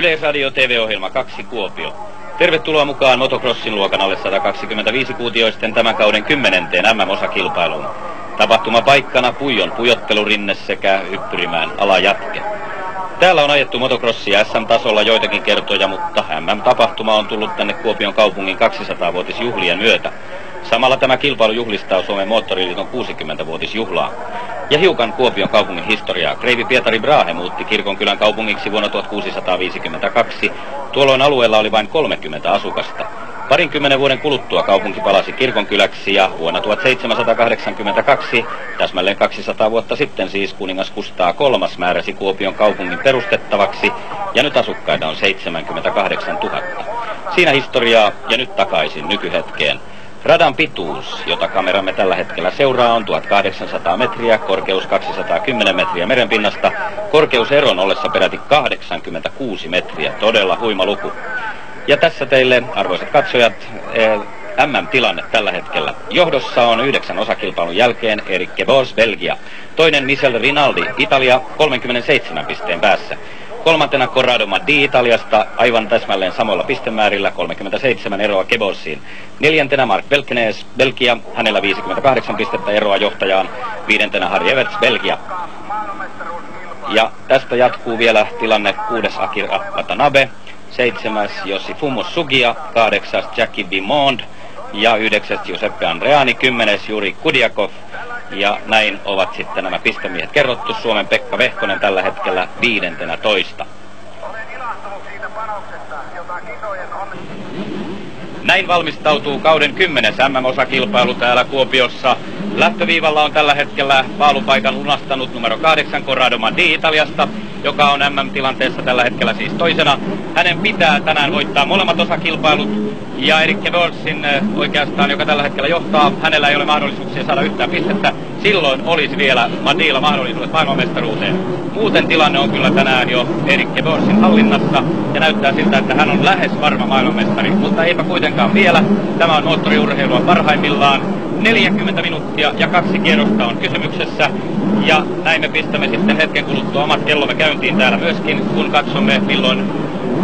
Yleisradio TV-ohjelma 2 Kuopio. Tervetuloa mukaan motocrossin luokan alle 125-kuutioisten tämän kauden 10. MM-osakilpailuun. Tapahtumapaikkana Puijon pujottelurinne sekä Yppyrimään alajatke. Täällä on ajettu motocrossia SM-tasolla joitakin kertoja, mutta MM-tapahtuma on tullut tänne Kuopion kaupungin 200-vuotisjuhlien myötä. Samalla tämä kilpailu juhlistaa Suomen moottoriliiton 60-vuotisjuhlaa. Ja hiukan Kuopion kaupungin historiaa. Kreivi Pietari Brahe muutti Kirkonkylän kaupungiksi vuonna 1652. Tuolloin alueella oli vain 30 asukasta. Parinkymmenen vuoden kuluttua kaupunki palasi Kirkonkyläksi ja vuonna 1782, täsmälleen 200 vuotta sitten siis, kuningas Kustaa III määräsi Kuopion kaupungin perustettavaksi ja nyt asukkaita on 78 000. Siinä historiaa ja nyt takaisin nykyhetkeen. Radan pituus, jota kameramme tällä hetkellä seuraa, on 1800 metriä, korkeus 210 metriä merenpinnasta, korkeuseron ollessa peräti 86 metriä, todella huima luku. Ja tässä teille, arvoisat katsojat, MM-tilanne tällä hetkellä. Johdossa on 9 osakilpailun jälkeen Eric Kebos, Belgia. Toinen Michel Rinaldi, Italia, 37 pisteen päässä. Kolmantena Corrado Maddi Italiasta, aivan täsmälleen samoilla pistemäärillä, 37 eroa Kebosiin. Neljäntenä Mark Belkenes, Belgia, hänellä 58 pistettä eroa johtajaan. Viidentenä Harry Everts, Belgia. Ja tästä jatkuu vielä tilanne 6. Akira Watanabe, 7. Yoshifumi Sugiya, 8. Jackie Bimond ja 9. Giuseppe Andreani, 10. Juri Kudiakov. Ja näin ovat sitten nämä pistemiehet kerrottu. Suomen Pekka Vehkonen tällä hetkellä 15. Näin valmistautuu kauden 10. MM-osakilpailu täällä Kuopiossa. Lähtöviivalla on tällä hetkellä paalupaikan lunastanut numero 8 Corrado Maddi Italiasta, joka on MM-tilanteessa tällä hetkellä siis toisena. Hänen pitää tänään voittaa molemmat osakilpailut. Ja Eric Kebosin oikeastaan, joka tällä hetkellä johtaa, hänellä ei ole mahdollisuuksia saada yhtään pistettä. Silloin olisi vielä Maddilla mahdollisuudet maailmanmestaruuteen. Muuten tilanne on kyllä tänään jo Eric Kebosin hallinnassa ja näyttää siltä, että hän on lähes varma maailmanmestari, mutta eipä kuitenkaan vielä. Tämä on moottoriurheilua parhaimmillaan. 40 minuuttia ja 2 kierrosta on kysymyksessä. Ja näin me pistämme sitten hetken kuluttua omat kellomme käyntiin täällä myöskin, kun katsomme milloin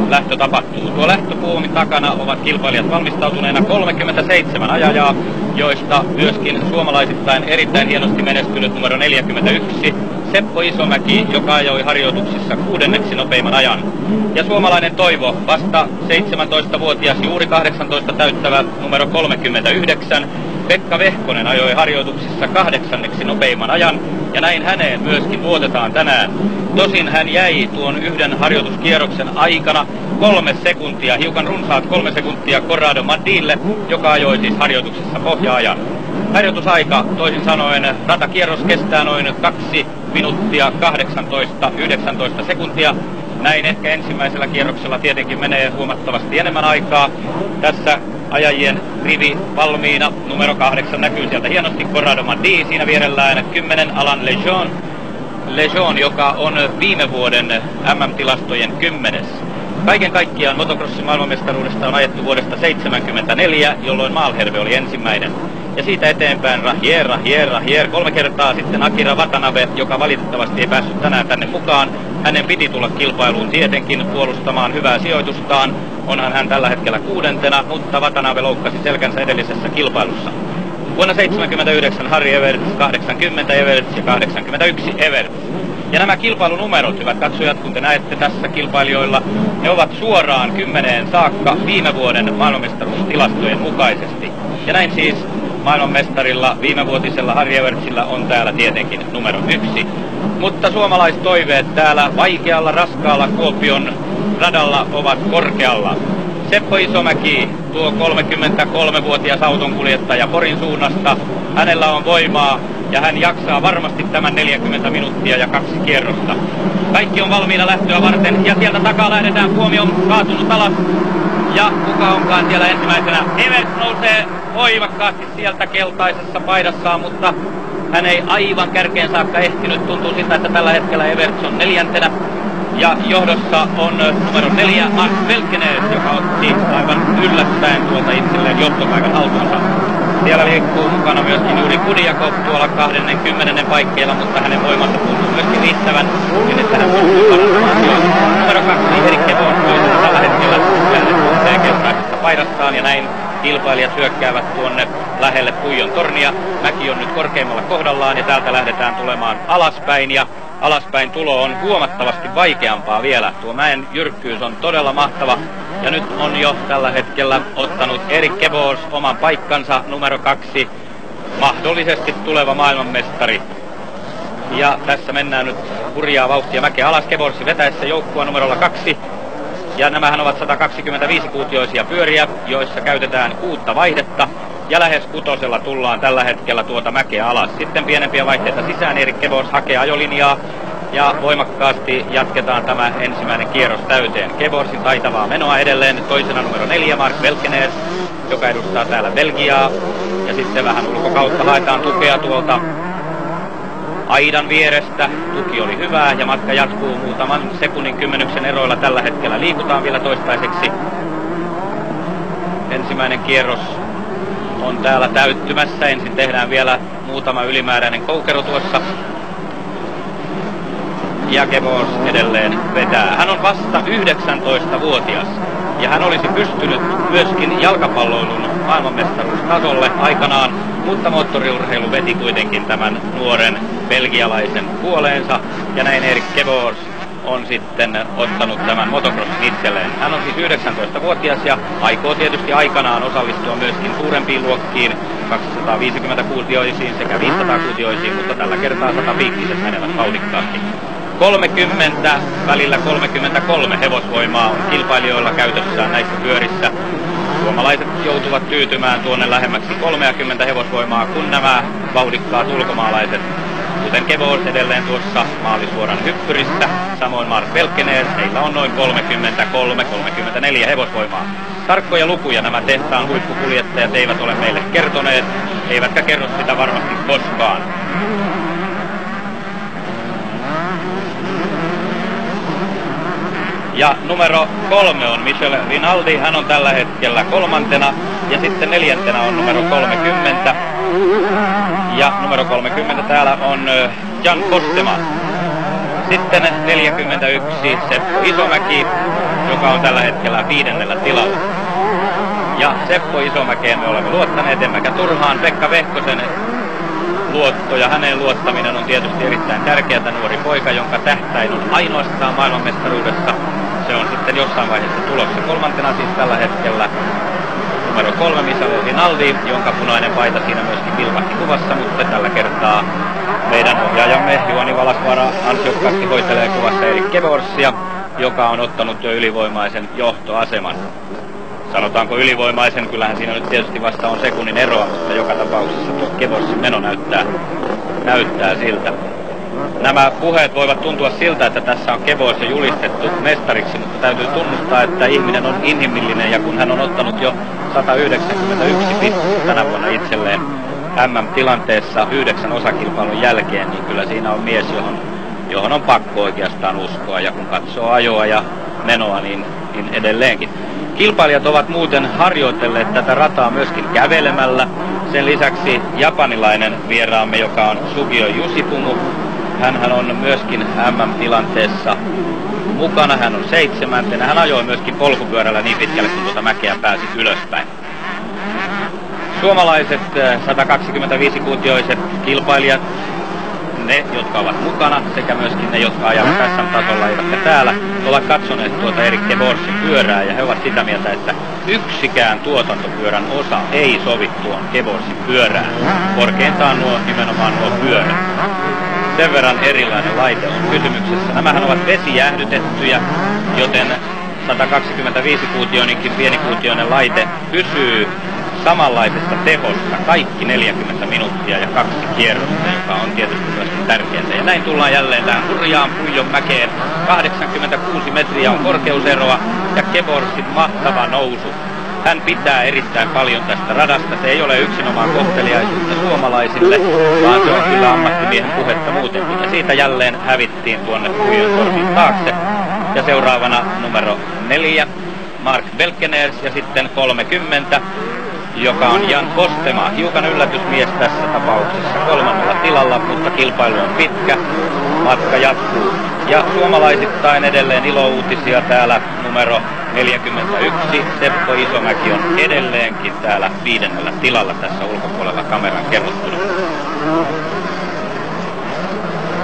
lähtö tapahtuu. Tuo lähtöpuomin takana ovat kilpailijat valmistautuneena 37 ajajaa, joista myöskin suomalaisittain erittäin hienosti menestynyt numero 41, Seppo Isomäki, joka ajoi harjoituksissa 6. nopeimman ajan. Ja suomalainen toivo, vasta 17-vuotias, juuri 18 täyttävä numero 39, Pekka Vehkonen ajoi harjoituksissa 8. nopeimman ajan, ja näin häneen myöskin luotetaan tänään. Tosin hän jäi tuon yhden harjoituskierroksen aikana 3 sekuntia, hiukan runsaat 3 sekuntia Corrado Maddille, joka ajoi siis harjoituksessa pohja-ajan. Harjoitusaika, toisin sanoen ratakierros, kestää noin 2 minuuttia 18-19 sekuntia. Näin ehkä ensimmäisellä kierroksella tietenkin menee huomattavasti enemmän aikaa. Tässä ajajien rivi valmiina. Numero 8 näkyy sieltä hienosti, Corrado Maddi, siinä vierellään 10 Alain Lejeune, joka on viime vuoden MM-tilastojen 10. Kaiken kaikkiaan motocrossin maailmanmestaruudesta on ajettu vuodesta 1974, jolloin Malherbe oli ensimmäinen. Ja siitä eteenpäin Rahier, 3 kertaa sitten Akira Watanabe, joka valitettavasti ei päässyt tänään tänne mukaan. Hänen piti tulla kilpailuun tietenkin puolustamaan hyvää sijoitustaan. Onhan hän tällä hetkellä 6., mutta Watanabe loukkasi selkänsä edellisessä kilpailussa. Vuonna 1979 Harry Everts, 80 Everts ja 81 Everts. Ja nämä kilpailunumerot, hyvät katsojat, kun te näette tässä kilpailijoilla, ne ovat suoraan 10 saakka viime vuoden maailmanmestaruustilastojen mukaisesti. Ja näin siis maailmanmestarilla, viimevuotisella Harry Evertsillä on täällä tietenkin numero 1. Mutta suomalaistoiveet täällä vaikealla, raskaalla Kuopion radalla ovat korkealla. Seppo Isomäki, tuo 33-vuotias autonkuljettaja Porin suunnasta, hänellä on voimaa ja hän jaksaa varmasti tämän 40 minuuttia ja 2 kierrosta. Kaikki on valmiina lähtöä varten ja sieltä takaa lähdetään, Suomi on kaatunut alas. Ja kuka onkaan siellä ensimmäisenä? Everts nousee voimakkaasti sieltä keltaisessa paidassaan, mutta hän ei aivan kärkeen saakka ehtinyt. Tuntuu siltä, että tällä hetkellä Everts on 4. Ja johdossa on numero 4 Mark Belkenes, joka otti aivan yllättäen tuolta itselleen johtopaikan haltuunsa. Siellä liikkuu mukana myöskin Juri Kudiakov tuolla 20. paikkeilla, mutta hänen voimansa tuntuu myöskin riittävän, niin että hän pystyy parantamaan sijoitusta. Numero 2 Erik Kevos toisena tällä hetkellä tuntee keltaisesta paidastaan, ja näin kilpailijat hyökkäävät tuonne lähelle Puijon tornia. Mäki on nyt korkeimmalla kohdallaan ja täältä lähdetään tulemaan alaspäin, ja alaspäin tulo on huomattavasti vaikeampaa vielä. Tuo mäen jyrkkyys on todella mahtava, ja nyt on jo tällä hetkellä ottanut Erik Kevos oman paikkansa, numero 2, mahdollisesti tuleva maailmanmestari. Ja tässä mennään nyt hurjaa vauhtia mäkeä alas, Kevorsi vetäessä joukkua numerolla 2. Ja nämähän ovat 125-kuutioisia pyöriä, joissa käytetään 6 vaihdetta. Ja lähes 6 tullaan tällä hetkellä tuota mäkeä alas. Sitten pienempiä vaihteita sisään, Erik Kevos hakee ajolinjaa. Ja voimakkaasti jatketaan tämä ensimmäinen kierros täyteen. Kevorsin taitavaa menoa edelleen. Toisena numero 4, Mark Belkener, joka edustaa täällä Belgiaa. Ja sitten vähän ulkokautta haetaan tukea tuolta aidan vierestä. Tuki oli hyvää ja matka jatkuu muutaman sekunnin kymmenyksen eroilla. Tällä hetkellä liikutaan vielä toistaiseksi. Ensimmäinen kierros on täällä täyttymässä. Ensin tehdään vielä muutama ylimääräinen koukero tuossa. Ja Kevos edelleen vetää. Hän on vasta 19-vuotias. Ja hän olisi pystynyt myöskin jalkapalloilun maailmanmestaruustasolle aikanaan, mutta moottoriurheilu veti kuitenkin tämän nuoren belgialaisen puoleensa. Ja näin Erik Kevos on sitten ottanut tämän motocrossin itselleen. Hän on siis 19-vuotias ja aikoo tietysti aikanaan osallistua myöskin suurempiin luokkiin, 250-kuutioisiin sekä 500-kuutioisiin, mutta tällä kertaa 100-piikkiset menevät vauhdikkaasti. 30, välillä 33 hevosvoimaa on kilpailijoilla käytössään näissä pyörissä. Suomalaiset joutuvat tyytymään tuonne lähemmäksi 30 hevosvoimaa, kun nämä vauhdikkaat ulkomaalaiset, kuten Kevos edelleen tuossa maalisuoran hyppyrissä, samoin Mark Belkener, heillä on noin 33-34 hevosvoimaa. Tarkkoja lukuja nämä tehtaan huippukuljettajat eivät ole meille kertoneet, eivätkä kerro sitä varmasti koskaan. Ja numero 3 on Michel Rinaldi, hän on tällä hetkellä 3. ja sitten 4. on numero 30. Ja numero 30 täällä on Jan Postema. Sitten 41 Seppo Isomäki, joka on tällä hetkellä 5. tilalla. Ja Seppo Isomäkeen me olemme luottaneet, emmekä turhaan. Pekka Vehkosen luotto ja hänen luottaminen on tietysti erittäin tärkeää. Nuori poika, jonka tähtäin on ainoastaan maailmanmestaruudessa. Se on sitten jossain vaiheessa tulossa. 3. siis tällä hetkellä numero 3 Michel Rinaldi, jonka punainen paita siinä myöskin pilkahti kuvassa, mutta tällä kertaa meidän ohjaajamme Juhani Valasvaara ansiokkaasti hoitelee kuvassa Erik Kevorsia, joka on ottanut jo ylivoimaisen johtoaseman. Sanotaanko ylivoimaisen, kyllähän siinä nyt tietysti vasta on sekunnin eroa, mutta joka tapauksessa tuo Kevorsin meno näyttää siltä. Nämä puheet voivat tuntua siltä, että tässä on Kevos jo julistettu mestariksi, mutta täytyy tunnustaa, että ihminen on inhimillinen, ja kun hän on ottanut jo 191 pistettä tänä vuonna itselleen MM-tilanteessa 9 osakilpailun jälkeen, niin kyllä siinä on mies, johon on pakko oikeastaan uskoa, ja kun katsoo ajoa ja menoa, niin edelleenkin. Kilpailijat ovat muuten harjoitelleet tätä rataa myöskin kävelemällä. Sen lisäksi japanilainen vieraamme, joka on Sugio Jusipumu. Hänhän on myöskin MM-tilanteessa mukana. Hän on 7. Hän ajoi myöskin polkupyörällä niin pitkälle, kun tuota mäkeä pääsi ylöspäin. Suomalaiset 125-kuutioiset kilpailijat, ne, jotka ovat mukana, sekä myöskin ne, jotka ajavat SM-tasolla, eivätkä täällä, ovat katsoneet tuota Erik Kevorsin pyörää, ja he ovat sitä mieltä, että yksikään tuotantopyörän osa ei sovi tuon Kevorsin pyörään. Korkeintaan nimenomaan nuo pyörät. Sen verran erilainen laite on kysymyksessä. Nämähän ovat vesijäähdytettyjä, joten 125-kuutioinenkin pienikuutioinen laite pysyy samanlaisessa tehossa kaikki 40 minuuttia ja 2 kierrosta, joka on tietysti myöskin tärkeää. Ja näin tullaan jälleen tähän hurjaan Puijon mäkeen. 86 metriä on korkeuseroa ja Kevorsin mahtava nousu. Hän pitää erittäin paljon tästä radasta. Se ei ole yksinomaan kohteliaisuutta suomalaisille, vaan se on kyllä ammattimiehen puhetta muutenkin. Ja siitä jälleen hävittiin tuonne Puijon tornin taakse. Ja seuraavana numero 4, Mark Belkeners, ja sitten 30. joka on Jan Kostema. Hiukan yllätysmies tässä tapauksessa 3. tilalla, mutta kilpailu on pitkä. Matka jatkuu. Ja suomalaisittain edelleen ilouutisia täällä numero 41. Seppo Isomäki on edelleenkin täällä 5. tilalla tässä ulkopuolella kameran kerrottuna.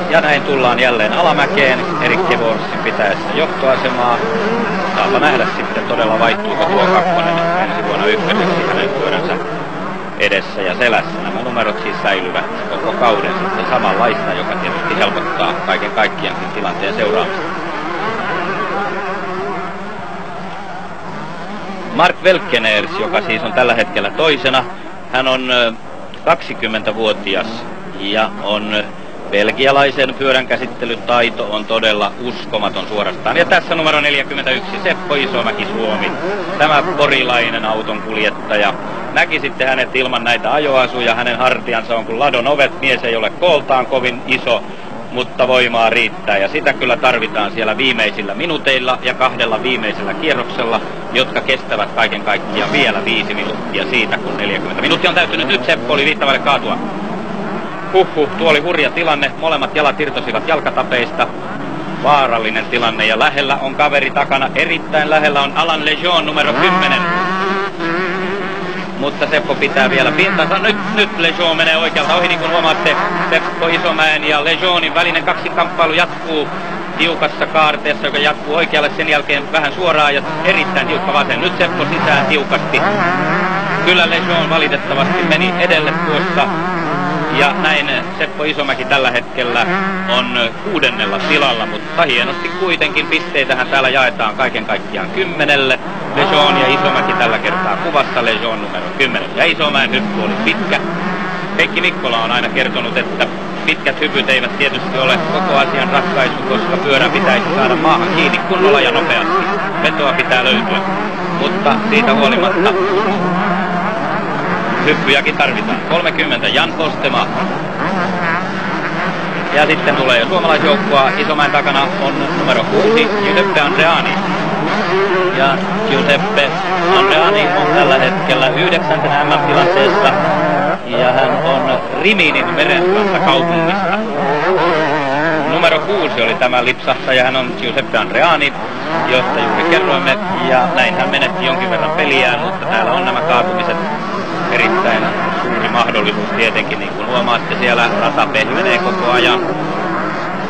Ja näin tullaan jälleen alamäkeen Erik Kevorsin pitäessä johtoasemaa. Saapa nähdä sitten todella vaihtuuko tuo kakkonen ensi vuonna ykköseksi hänen pyöränsä edessä ja selässä. Nämä numerot siis säilyvät koko kauden sitten samanlaista, joka tietysti helpottaa kaiken kaikkiaankin tilanteen seuraamista. Mark Welkeners, joka siis on tällä hetkellä toisena, hän on 20-vuotias ja on belgialaisen pyörän käsittelytaito on todella uskomaton suorastaan. Ja tässä numero 41, Seppo Isomäki, Suomi. Tämä porilainen auton kuljettaja. Näki sitten hänet ilman näitä ajoasuja. Hänen hartiansa on kuin ladon ovet. Mies ei ole kooltaan kovin iso, mutta voimaa riittää. Ja sitä kyllä tarvitaan siellä viimeisillä minuuteilla ja 2 viimeisellä kierroksella, jotka kestävät kaiken kaikkiaan vielä 5 minuuttia siitä, kun 40 minuuttia on täytynyt. Nyt Seppo oli viittavalle kaatua. Tuo oli hurja tilanne. Molemmat jalat irtosivat jalkatapeista. Vaarallinen tilanne ja lähellä on kaveri takana. Erittäin lähellä on Alain Lejeune numero 10. Mutta Seppo pitää vielä pintansa. Nyt Lejeune menee oikealta ohi, niin kuin huomaatte. Seppo Isomäen ja Lejeunin välinen kaksinkamppailu jatkuu tiukassa kaarteessa, joka jatkuu oikealle, sen jälkeen vähän suoraan ja erittäin tiukka vasen. Nyt Seppo sisään tiukasti. Kyllä Lejeune valitettavasti meni edelle tuossa. Ja näin Seppo Isomäki tällä hetkellä on 6. tilalla, mutta hienosti kuitenkin pisteitähän täällä jaetaan kaiken kaikkiaan 10. Lejeune ja Isomäki tällä kertaa kuvassa, Lejeune numero 10. Ja Isomäen hyppy oli pitkä. Heikki Mikkola on aina kertonut, että pitkät hypyt eivät tietysti ole koko asian ratkaisu, koska pyörän pitäisi saada maahan kiinni kunnolla ja nopeasti. Vetoa pitää löytyä, mutta siitä huolimatta hyppyjäkin tarvitaan. 30, Jan Kostema. Ja sitten tulee jo suomalaisjoukkoa. Isomäen takana on numero 6, Giuseppe Andreani. Ja Giuseppe Andreani on tällä hetkellä 9. MM-tilanteessa. Ja hän on Riminin merenranta kaupungista. Numero 6 oli tämä lipsahtaja. Hän on Giuseppe Andreani, josta juuri kerroimme. Ja näin hän menetti jonkin verran peliään, mutta täällä on nämä kaatumiset. Erittäin suuri mahdollisuus tietenkin, niin kuin huomaatte, siellä rata pehmenee koko ajan.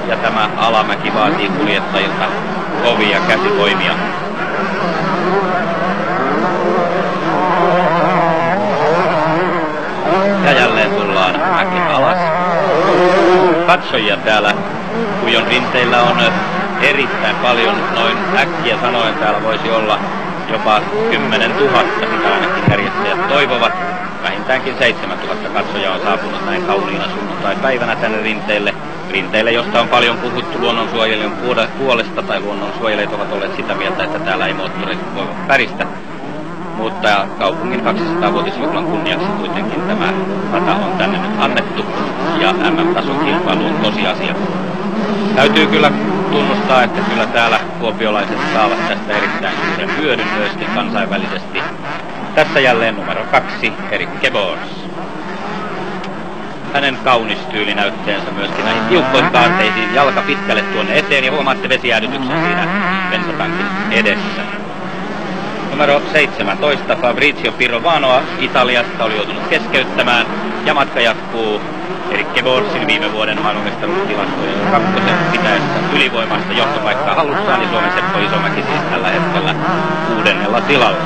Ja tämä alamäki vaatii kuljettajilta kovia käsivoimia. Ja jälleen tullaan mäki alas. Katsojia täällä Kujon rinteillä on erittäin paljon, noin äkkiä sanoen täällä voisi olla jopa 10 000, mitä ainakin järjestäjät toivovat. Vähintäänkin 7 000 katsojaa on saapunut näin kauniina sunnuntai-päivänä tänne rinteille, josta on paljon puhuttu luonnonsuojelijan puolesta, tai luonnonsuojelijat ovat olleet sitä mieltä, että täällä ei moottorit voi päristä. Mutta kaupungin 200-vuotisjuhlan kunniaksi kuitenkin tämä rata on tänne nyt annettu, ja MM-tason kilpailu on tosiasia. Täytyy kyllä tunnustaa, että kyllä täällä kuopiolaiset saavat tästä erittäin suuren hyödyn myöskin kansainvälisesti. Tässä jälleen numero 2, Erik Kevors. Hänen kaunis tyylinäytteensä myöskin näihin tiukkoihin kaarteisiin, jalka pitkälle tuonne eteen, ja huomaatte vesijäädytyksen siinä bensatankin edessä. Numero 17, Fabrizio Pirovanoa Italiasta oli joutunut keskeyttämään, ja matka jatkuu Erik Kevorsin viime vuoden maailmanmestaruustilastojen 2. pitäessä ylivoimaista johtopaikkaa hallussaan, ja Suomen Seppo Isomäki siis tällä hetkellä 6. tilalla.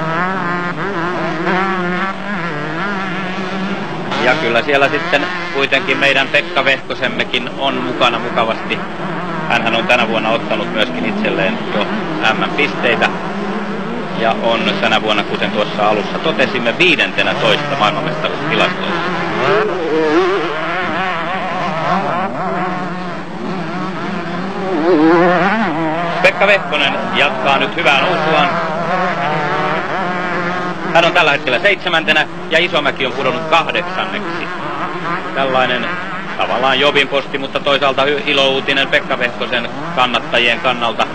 Ja kyllä siellä sitten kuitenkin meidän Pekka Vehkosemmekin on mukana mukavasti. Hänhän on tänä vuonna ottanut myöskin itselleen jo MM-pisteitä. Ja on tänä vuonna, kuten tuossa alussa totesimme, 15. maailmanmestaruustilastoissa. Pekka Vehkonen jatkaa nyt hyvää nousuaan. Hän on tällä hetkellä 7. ja Isomäki on pudonnut 8. Tällainen tavallaan Jobin posti, mutta toisaalta ilouutinen Pekka Vehkosen kannattajien kannalta.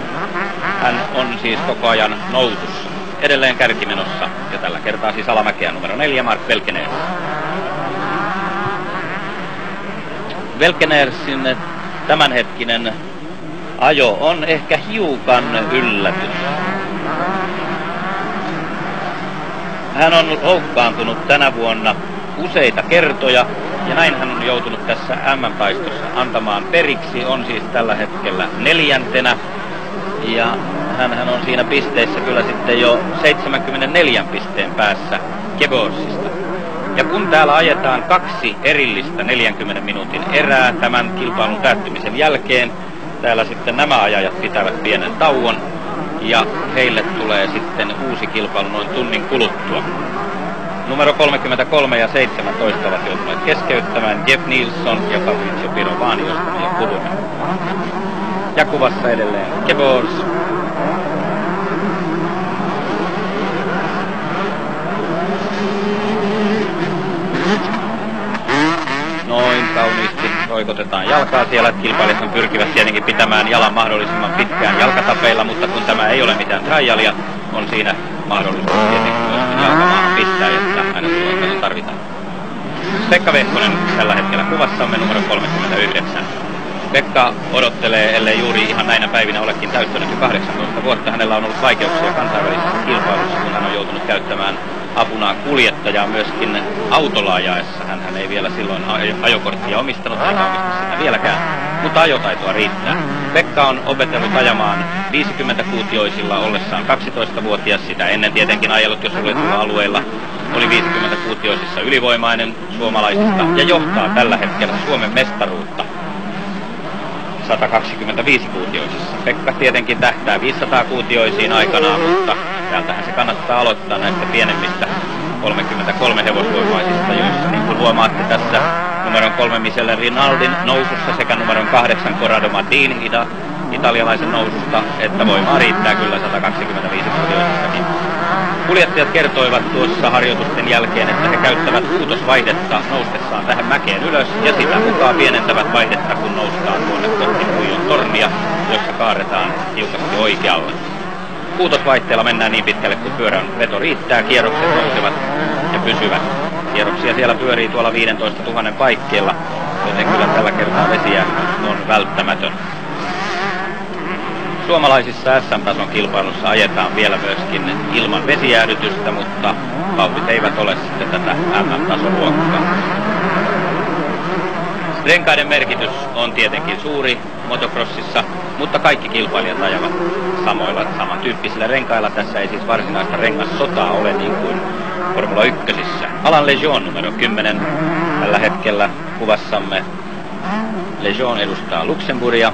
Hän on siis koko ajan nousussa, edelleen kärkimenossa, ja tällä kertaa siis alamäkeä numero 4 Mark Welkener. Welkenersin tämänhetkinen ajo on ehkä hiukan yllätys. Hän on loukkaantunut tänä vuonna useita kertoja ja näin hän on joutunut tässä MM-taistossa antamaan periksi. On siis tällä hetkellä 4. ja hän on siinä pisteissä kyllä sitten jo 74 pisteen päässä Keborsista. Ja kun täällä ajetaan 2 erillistä 40 minuutin erää tämän kilpailun päättymisen jälkeen, täällä sitten nämä ajajat pitävät pienen tauon ja heille tulee sitten uusi kilpailu noin tunnin kuluttua. Numero 33 ja 17 ovat joutuneet keskeyttämään Jeff Nilsson ja Fabrizio Pirovani, josta me jo puhumme. Ja kuvassa edelleen Kebors. Noin kauniisti roikotetaan jalkaa siellä. Kilpailijat pyrkivät tietenkin pitämään jalan mahdollisimman pitkään jalkatapeilla, mutta kun tämä ei ole mitään trialia, on siinä mahdollisuus tietenkin myöskin jalkamaahan pistää, että aina silloin tarvitaan. Pekka Vehkonen tällä hetkellä kuvassamme numero 39. Pekka odottelee, ellei juuri ihan näinä päivinä olekin täyttänyt jo 18 vuotta. Hänellä on ollut vaikeuksia kansainvälisessä kilpailussa, kun hän on joutunut käyttämään apunaan kuljettajaa myöskin autolla ajaessa. Hän ei vielä silloin ajokorttia omistanut, eikä omista sitä vieläkään, mutta ajotaitoa riittää. Pekka on opetellut ajamaan 50-kuutioisilla ollessaan 12-vuotias, sitä ennen tietenkin ajellut jo suljetuilla alueilla. Oli 50-kuutioisissa ylivoimainen suomalaisista ja johtaa tällä hetkellä Suomen mestaruutta 125-kuutioisissa. Pekka tietenkin tähtää 500-kuutioisiin aikanaan, mutta täältähän se kannattaa aloittaa näistä pienemmistä 33 hevosvoimaisista, joissa niin kuin huomaatte tässä numeron 3 Michele Rinaldin nousussa sekä numeron 8 Corrado Maddin italialaisen noususta, että voimaa riittää kyllä 125-kuutioisissakin. Kuljettajat kertoivat tuossa harjoitusten jälkeen, että he käyttävät kuutosvaihdetta noustessaan tähän mäkeen ylös ja sitä mukaan pienentävät vaihdetta, kun noustaan tuonne kohti Puijon tornia, jossa kaaretaan tiukasti oikealle. Kuutosvaihteella mennään niin pitkälle, kun pyörän veto riittää, kierrokset nousevat ja pysyvät. Kierroksia siellä pyörii tuolla 15 000 paikkeilla, joten kyllä tällä kertaa vesijärjestys on välttämätön. Suomalaisissa SM-tason kilpailussa ajetaan vielä myöskin ilman vesijäähdytystä, mutta vauhdit eivät ole sitten tätä MM-tason luokkaa. Renkaiden merkitys on tietenkin suuri motocrossissa, mutta kaikki kilpailijat ajavat samantyyppisillä renkailla. Tässä ei siis varsinaista rengassotaa ole niin kuin Formula 1:ssä. Alain Lejeune numero 10 tällä hetkellä kuvassamme. Lejeune edustaa Luxemburgia.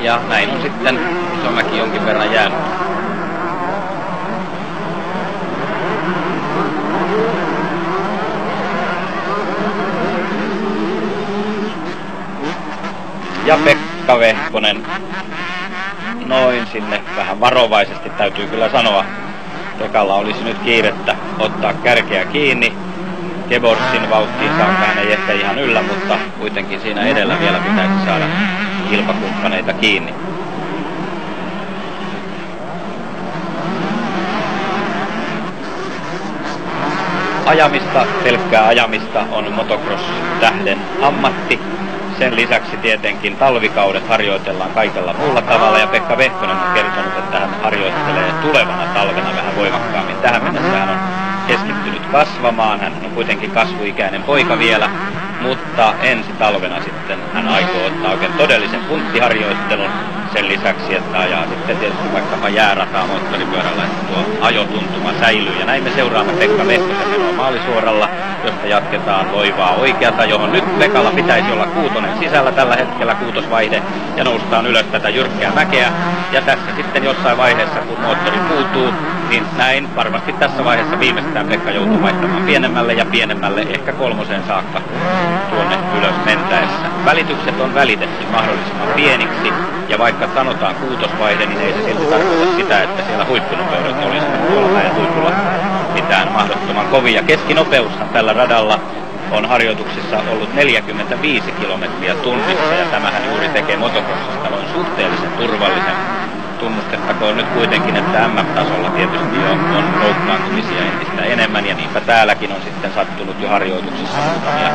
Ja näin on sitten Isomäki jonkin verran jäänyt. Ja Pekka Vehkonen noin sinne vähän varovaisesti täytyy kyllä sanoa. Pekalla olisi nyt kiirettä ottaa kärkeä kiinni. Keborsin vauhtiin saakka hän ei ehkä ihan yllä, mutta kuitenkin siinä edellä vielä pitäisi saada kilpakumppaneita kiinni. Ajamista, pelkkää ajamista on motocross-tähden ammatti. Sen lisäksi tietenkin talvikaudet harjoitellaan kaikella muulla tavalla ja Pekka Vehkonen on kertonut, että hän harjoittelee tulevana talvena vähän voimakkaammin. Tähän mennessä hän on keskittynyt kasvamaan, hän on kuitenkin kasvuikäinen poika vielä, mutta ensi talvena sitten hän aikoo ottaa oikein todellisen punttiharjoittelun sen lisäksi, että ajaa sitten tietysti vaikkapa jäärataa moottoripyörällä, että tuo ajotuntuma säilyy. Ja näin me seuraamme Pekka Vehkosen menoa maalisuoralla, josta jatketaan loivaa oikeata, johon nyt Pekalla pitäisi olla kuutonen sisällä tällä hetkellä kuutosvaihde ja noustaan ylös tätä jyrkkää mäkeä. Ja tässä sitten jossain vaiheessa, kun moottori puutuu, niin näin varmasti tässä vaiheessa viimeistään Pekka joutuu vaihtamaan pienemmälle ja pienemmälle, ehkä 3 saakka tuonne ylös mentäessä. Välitykset on välitetty mahdollisimman pieniksi ja vaikka sanotaan kuutosvaihde, niin ei se silti tarkoita sitä, että siellä huippunopeudet olisi tuolla mäen huipulla mitään mahdottoman kovia. Keskinopeushan tällä radalla on harjoituksissa ollut 45 kilometriä tunnissa, ja tämähän juuri tekee motocrossista noin suhteellisen turvallisen. Tunnustettakoon nyt kuitenkin, että MM-tasolla tietysti on loukkaantumisia entistä enemmän, ja niinpä täälläkin on sitten sattunut jo harjoituksissa muutamia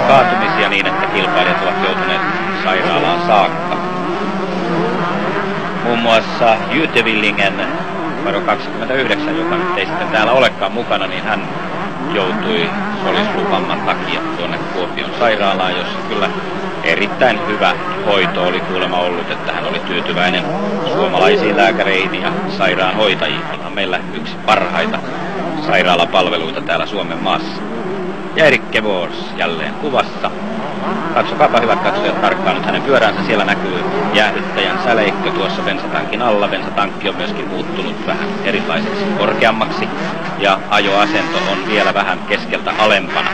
kaatumisia niin, että kilpailijat ovat joutuneet sairaalaan saakka. Muun muassa Jytevillingen numero 29, joka nyt ei sitten täällä olekaan mukana, niin hän joutui solisluvamman takia tuonne Kuopion sairaalaan, jossa kyllä erittäin hyvä hoito oli kuulemma ollut, että hän oli tyytyväinen suomalaisiin lääkäreihin ja sairaanhoitajiin. Onhan meillä yksi parhaita sairaalapalveluita täällä Suomen maassa. Ja Erik Kevors jälleen kuvassa. Katsokaapa hyvät katsojat tarkkaan nyt hänen pyöräänsä. Siellä näkyy jäähdyttäjän säleikkö tuossa bensatankin alla. Bensatankki on myöskin muuttunut vähän erilaiseksi korkeammaksi. Ja ajoasento on vielä vähän keskeltä alempana.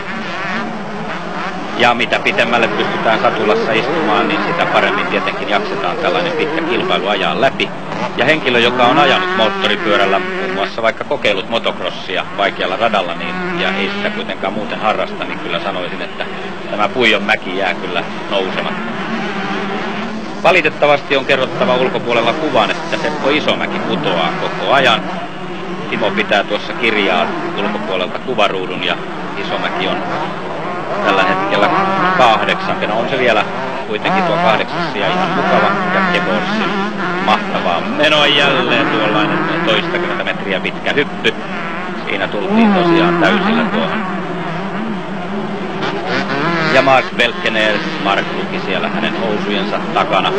Ja mitä pitemmälle pystytään satulassa istumaan, niin sitä paremmin tietenkin jaksetaan tällainen pitkä kilpailu ajaa läpi. Ja henkilö, joka on ajanut moottoripyörällä, muun muassa vaikka kokeillut motocrossia vaikealla radalla, niin, ja ei sitä kuitenkaan muuten harrasta, niin kyllä sanoisin, että tämä Puijon mäki jää kyllä nousemaan. Valitettavasti on kerrottava ulkopuolella kuvan, että Seppo Isomäki putoaa koko ajan. Timo pitää tuossa kirjaa ulkopuolelta kuvaruudun, ja Isomäki on tällä hetkellä 8. On se vielä kuitenkin tuo 8. ja ihan mukava. Ja Kevorsin mahtavaa menoa jälleen tuollainen 20 metriä pitkä hyppy. Siinä tultiin tosiaan täysillä tuohon. Ja Mark Belkeneers, Mark luki siellä hänen housujensa takana.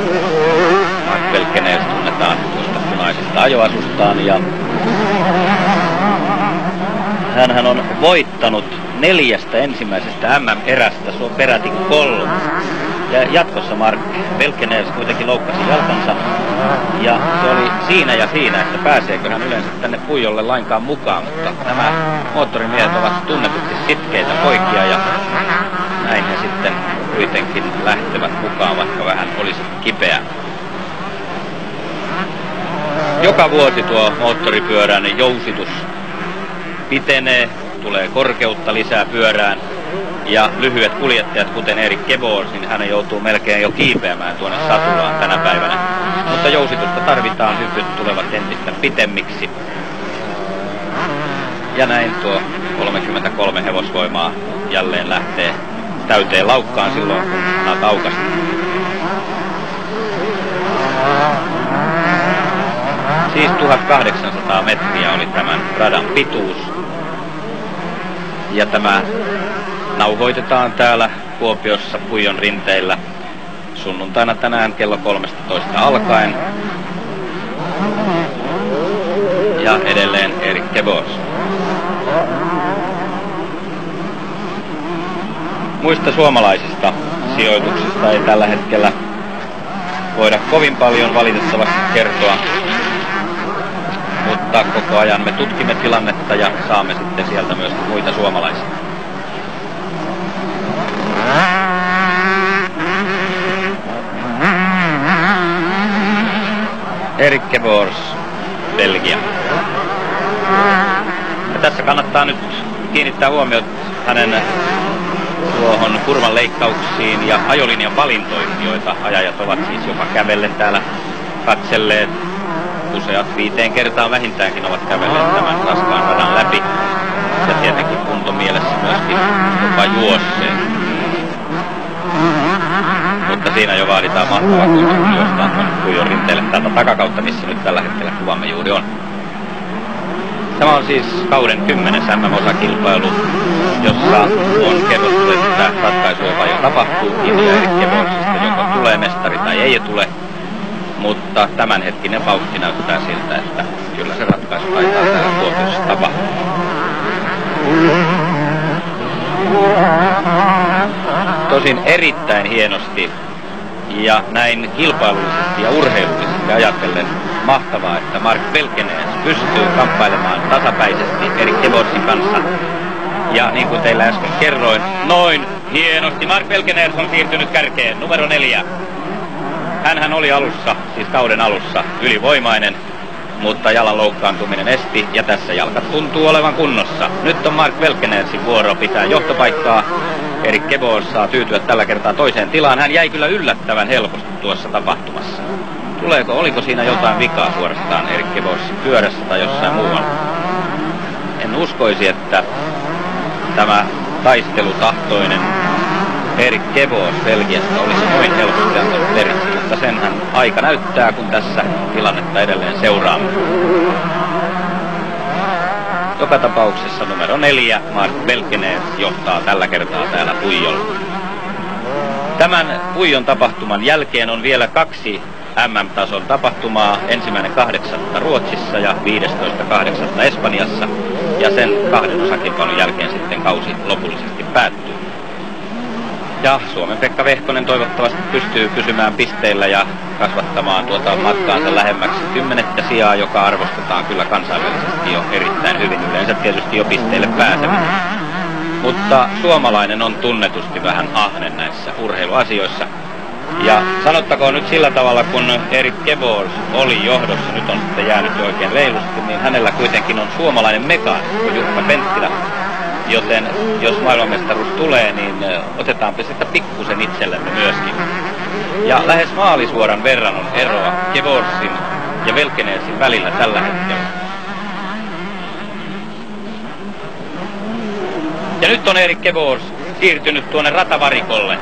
Mark Belkeneers tunnetaan tuosta punaisesta ajoasustaan, ja hänhän on voittanut 4 ensimmäisestä MM-erästä, se on peräti 3. Ja jatkossa Mark Belkeneers kuitenkin loukkasi jalkansa, ja se oli siinä ja siinä, että pääseekö hän yleensä tänne Puijolle lainkaan mukaan, mutta nämä moottorimiehet ovat tunnetusti sitkeitä poikia, ja näin he sitten kuitenkin lähtevät mukaan, vaikka vähän olisi kipeä. Joka vuosi tuo moottoripyörän jousitus pitenee, tulee korkeutta lisää pyörään, ja lyhyet kuljettajat, kuten Erik Kevors, niin hän joutuu melkein jo kiipeämään tuonne satulaan tänä päivänä. Mutta jousitusta tarvitaan, hypyt tulevat entistä pitemmiksi. Ja näin tuo 33 hevosvoimaa jälleen lähtee täyteen laukkaan silloin, kun sanat aukasta. Siis 1800 metriä oli tämän radan pituus. Ja tämä nauhoitetaan täällä Kuopiossa Puijon rinteillä sunnuntaina tänään kello 13 alkaen. Ja edelleen Erik Kevors. Muista suomalaisista sijoituksista ei tällä hetkellä voida kovin paljon valitettavasti kertoa, mutta koko ajan me tutkimme tilannetta ja saamme sitten sieltä myös muita suomalaisia. Erik Kevors, Belgia. Ja tässä kannattaa nyt kiinnittää huomiota hänen tuohon kurvan leikkauksiin ja ajolinjan valintoihin, joita ajajat ovat siis jopa kävellen täällä katselleet. Useat 5 kertaa vähintäänkin ovat kävelleet tämän raskaan radan läpi. Ja tietenkin kuntomielessä myöskin jopa juosseen. Mutta siinä jo vaaditaan mahtavaa kuntoa, kun juostaan tuonne Puijon rinteelle täältä takakautta, missä nyt tällä hetkellä kuvamme juuri on. Tämä on siis kauden 10. MM-osakilpailu, jossa on kerrottu, että ratkaisuja jo tapahtuu. Kimi ja Erik Kevorsista joko tulee mestari tai ei tule. Mutta tämänhetkinen vauhti näyttää siltä, että kyllä se ratkaisu taitaa täällä Kuopiossa tapahtua. Tosin erittäin hienosti ja näin kilpailullisesti ja urheilullisesti ajatellen mahtavaa, että Mark Belkeneers pystyy kamppailemaan tasapäisesti Erik Kevorsin kanssa. Ja niin kuin teillä äsken kerroin, noin hienosti Mark Belkeneers on siirtynyt kärkeen, numero 4. Hänhän oli alussa, siis kauden alussa, ylivoimainen. mutta jalan loukkaantuminen esti ja tässä jalkat tuntuu olevan kunnossa. Nyt on Mark Belkenersin vuoro pitää johtopaikkaa. Erik Kebos saa tyytyä tällä kertaa toiseen tilaan. Hän jäi kyllä yllättävän helposti tuossa tapahtumassa. Oliko siinä jotain vikaa suorastaan Erik Kebosin pyörässä tai jossain muualla? En uskoisi, että tämä taistelutahtoinen Erik Kebos Belgiasta olisi noin helposti antanut periksi, mutta senhän aika näyttää, kun tässä tilannetta edelleen seuraamme. Joka tapauksessa numero 4, Mark Belkeners, johtaa tällä kertaa täällä puijolla. Tämän puijon tapahtuman jälkeen on vielä 2 MM-tason tapahtumaa, 1.8. Ruotsissa ja 15.8. Espanjassa, ja sen 2 osakilpailun jälkeen sitten kausi lopullisesti päättyy. Ja Suomen Pekka Vehkonen toivottavasti pystyy pysymään pisteillä ja kasvattamaan tuota matkaansa lähemmäksi 10. sijaa, joka arvostetaan kyllä kansainvälisesti jo erittäin hyvin, yleensä tietysti jo pisteille pääseminen. Mutta suomalainen on tunnetusti vähän ahne näissä urheiluasioissa. Ja sanottakoon nyt sillä tavalla, kun Erik Kebos oli johdossa, nyt on sitten jäänyt jo oikein reilusti, niin hänellä kuitenkin on suomalainen mekaanikko Jukka Penttilä. Joten jos maailmanmestaruus tulee, niin otetaanpa sitä pikkusen itsellemme myöskin. Ja lähes maalisuoran verran on eroa Kebosin ja Belkenersin välillä tällä hetkellä. Ja nyt on Erik Kebos siirtynyt tuonne ratavarikolle.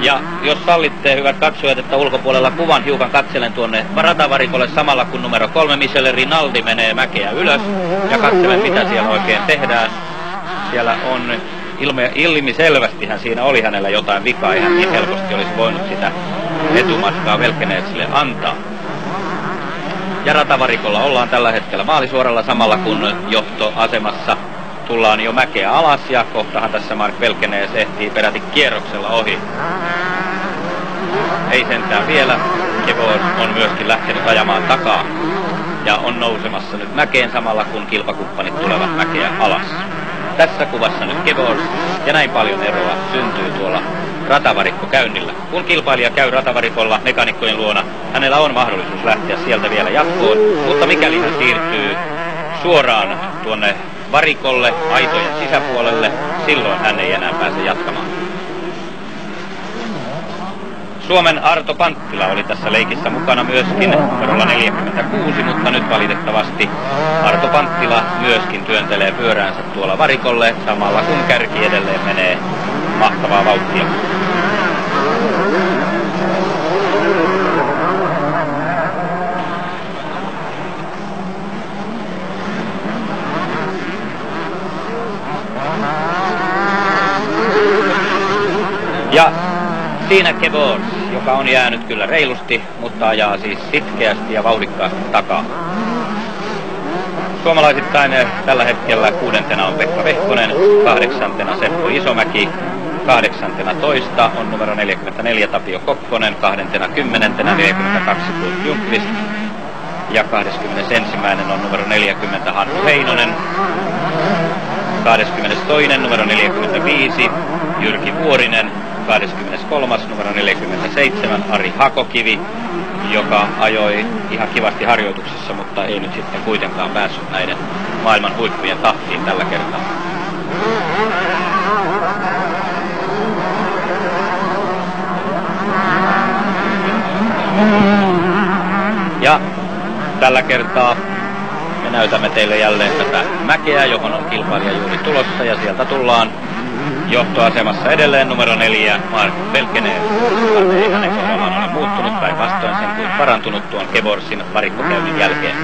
Ja jos sallitte, hyvät katsojat, että ulkopuolella kuvan hiukan katselen tuonne ratavarikolle samalla kun numero 3 Michele Rinaldi menee mäkeä ylös ja katselen mitä siellä oikein tehdään. Siellä on ilmiselvästihän siinä oli hänellä jotain vikaa, ei hän niin helposti olisi voinut sitä etumatkaa Belkenersille antaa. Ja ratavarikolla ollaan tällä hetkellä maalisuoralla samalla kun johtoasemassa tullaan jo mäkeä alas ja kohtahan tässä Mark Belkeners ehtii peräti kierroksella ohi. Ei sentään vielä. Kebos on myöskin lähtenyt ajamaan takaa ja on nousemassa nyt mäkeen samalla kun kilpakumppanit tulevat mäkeä alas. Tässä kuvassa nyt Kebos ja näin paljon eroa syntyy tuolla ratavarikkokäynnillä. Kun kilpailija käy ratavarikolla mekanikkojen luona, hänellä on mahdollisuus lähteä sieltä vielä jatkoon, mutta mikäli hän siirtyy suoraan tuonne varikolle, aitojen sisäpuolelle, silloin hän ei enää pääse jatkamaan. Suomen Arto Panttila oli tässä leikissä mukana myöskin numerolla 46, mutta nyt valitettavasti Arto Panttila myöskin työntelee pyöräänsä tuolla varikolle, samalla kun kärki edelleen menee mahtavaa vauhtia. Ja siinä Kebos, joka on jäänyt kyllä reilusti, mutta ajaa siis sitkeästi ja vauhdikkaasti takaa. Suomalaisittain tällä hetkellä 6. on Pekka Vehkonen, 8. Seppo Isomäki, 18. on numero 44 Tapio Kokkonen, 20. 42 Kurt Ljungqvist ja 21. on numero 40 Hannu Heinonen, 22. numero 45 Jyrki Vuorinen, 23. numero 47 Ari Hakokivi, joka ajoi ihan kivasti harjoituksessa, mutta ei nyt sitten kuitenkaan päässyt näiden maailman huippujen tahtiin tällä kertaa. Ja tällä kertaa me näytämme teille jälleen tätä mäkeä, johon on kilpailija juuri tulossa, ja sieltä tullaan johtoasemassa edelleen numero 4 Mark Belkeners. Ei hänen kohdallaan ole muuttunut, päinvastoin sen kuin parantunut tuon Kebosin varikkokäynnin jälkeen.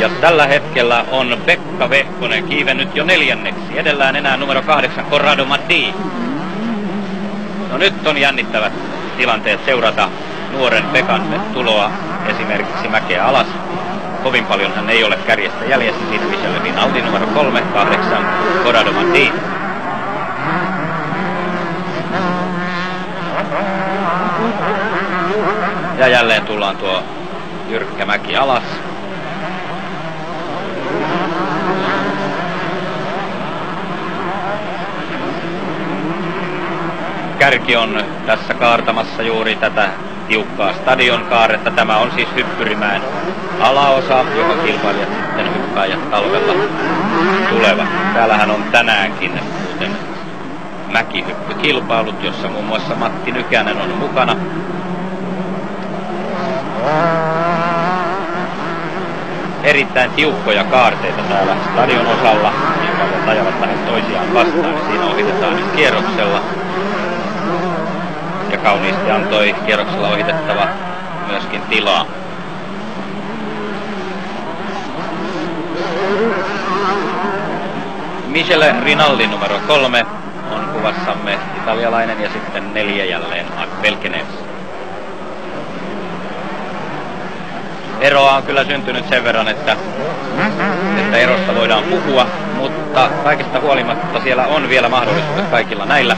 Ja tällä hetkellä on Pekka Vehkonen kiivennyt jo 4. Edellään enää numero 8 Corrado Maddi. No nyt on jännittävät tilanteet seurata nuoren Pekan tuloa esimerkiksi mäkeä alas. Kovin paljon hän ei ole kärjestä jäljessä, siitä Michele Rinaldi numero 3, 8 Corrado Maddi. Ja jälleen tullaan tuo jyrkkä mäki alas. Kärki on tässä kaartamassa juuri tätä tiukkaa stadionkaaretta. Tämä on siis Hyppyrimäen alaosa, joka kilpailijat sitten hyppääjät talvella tulevat. Täällähän on tänäänkin muuten mäkihyppykilpailut, jossa muun muassa Matti Nykänen on mukana. Erittäin tiukkoja kaarteita täällä stadion osalla, jotka ajavat vähän toisiaan vastaan. Siinä ohitetaan nyt kierroksella. Ja kauniisti antoi kierroksella ohitettava myöskin tilaa. Michele Rinaldi numero 3 on kuvassamme, italialainen, ja sitten 4 jälleen Belkenes. Eroa on kyllä syntynyt sen verran, että erosta voidaan puhua, mutta kaikesta huolimatta siellä on vielä mahdollisuudet kaikilla näillä.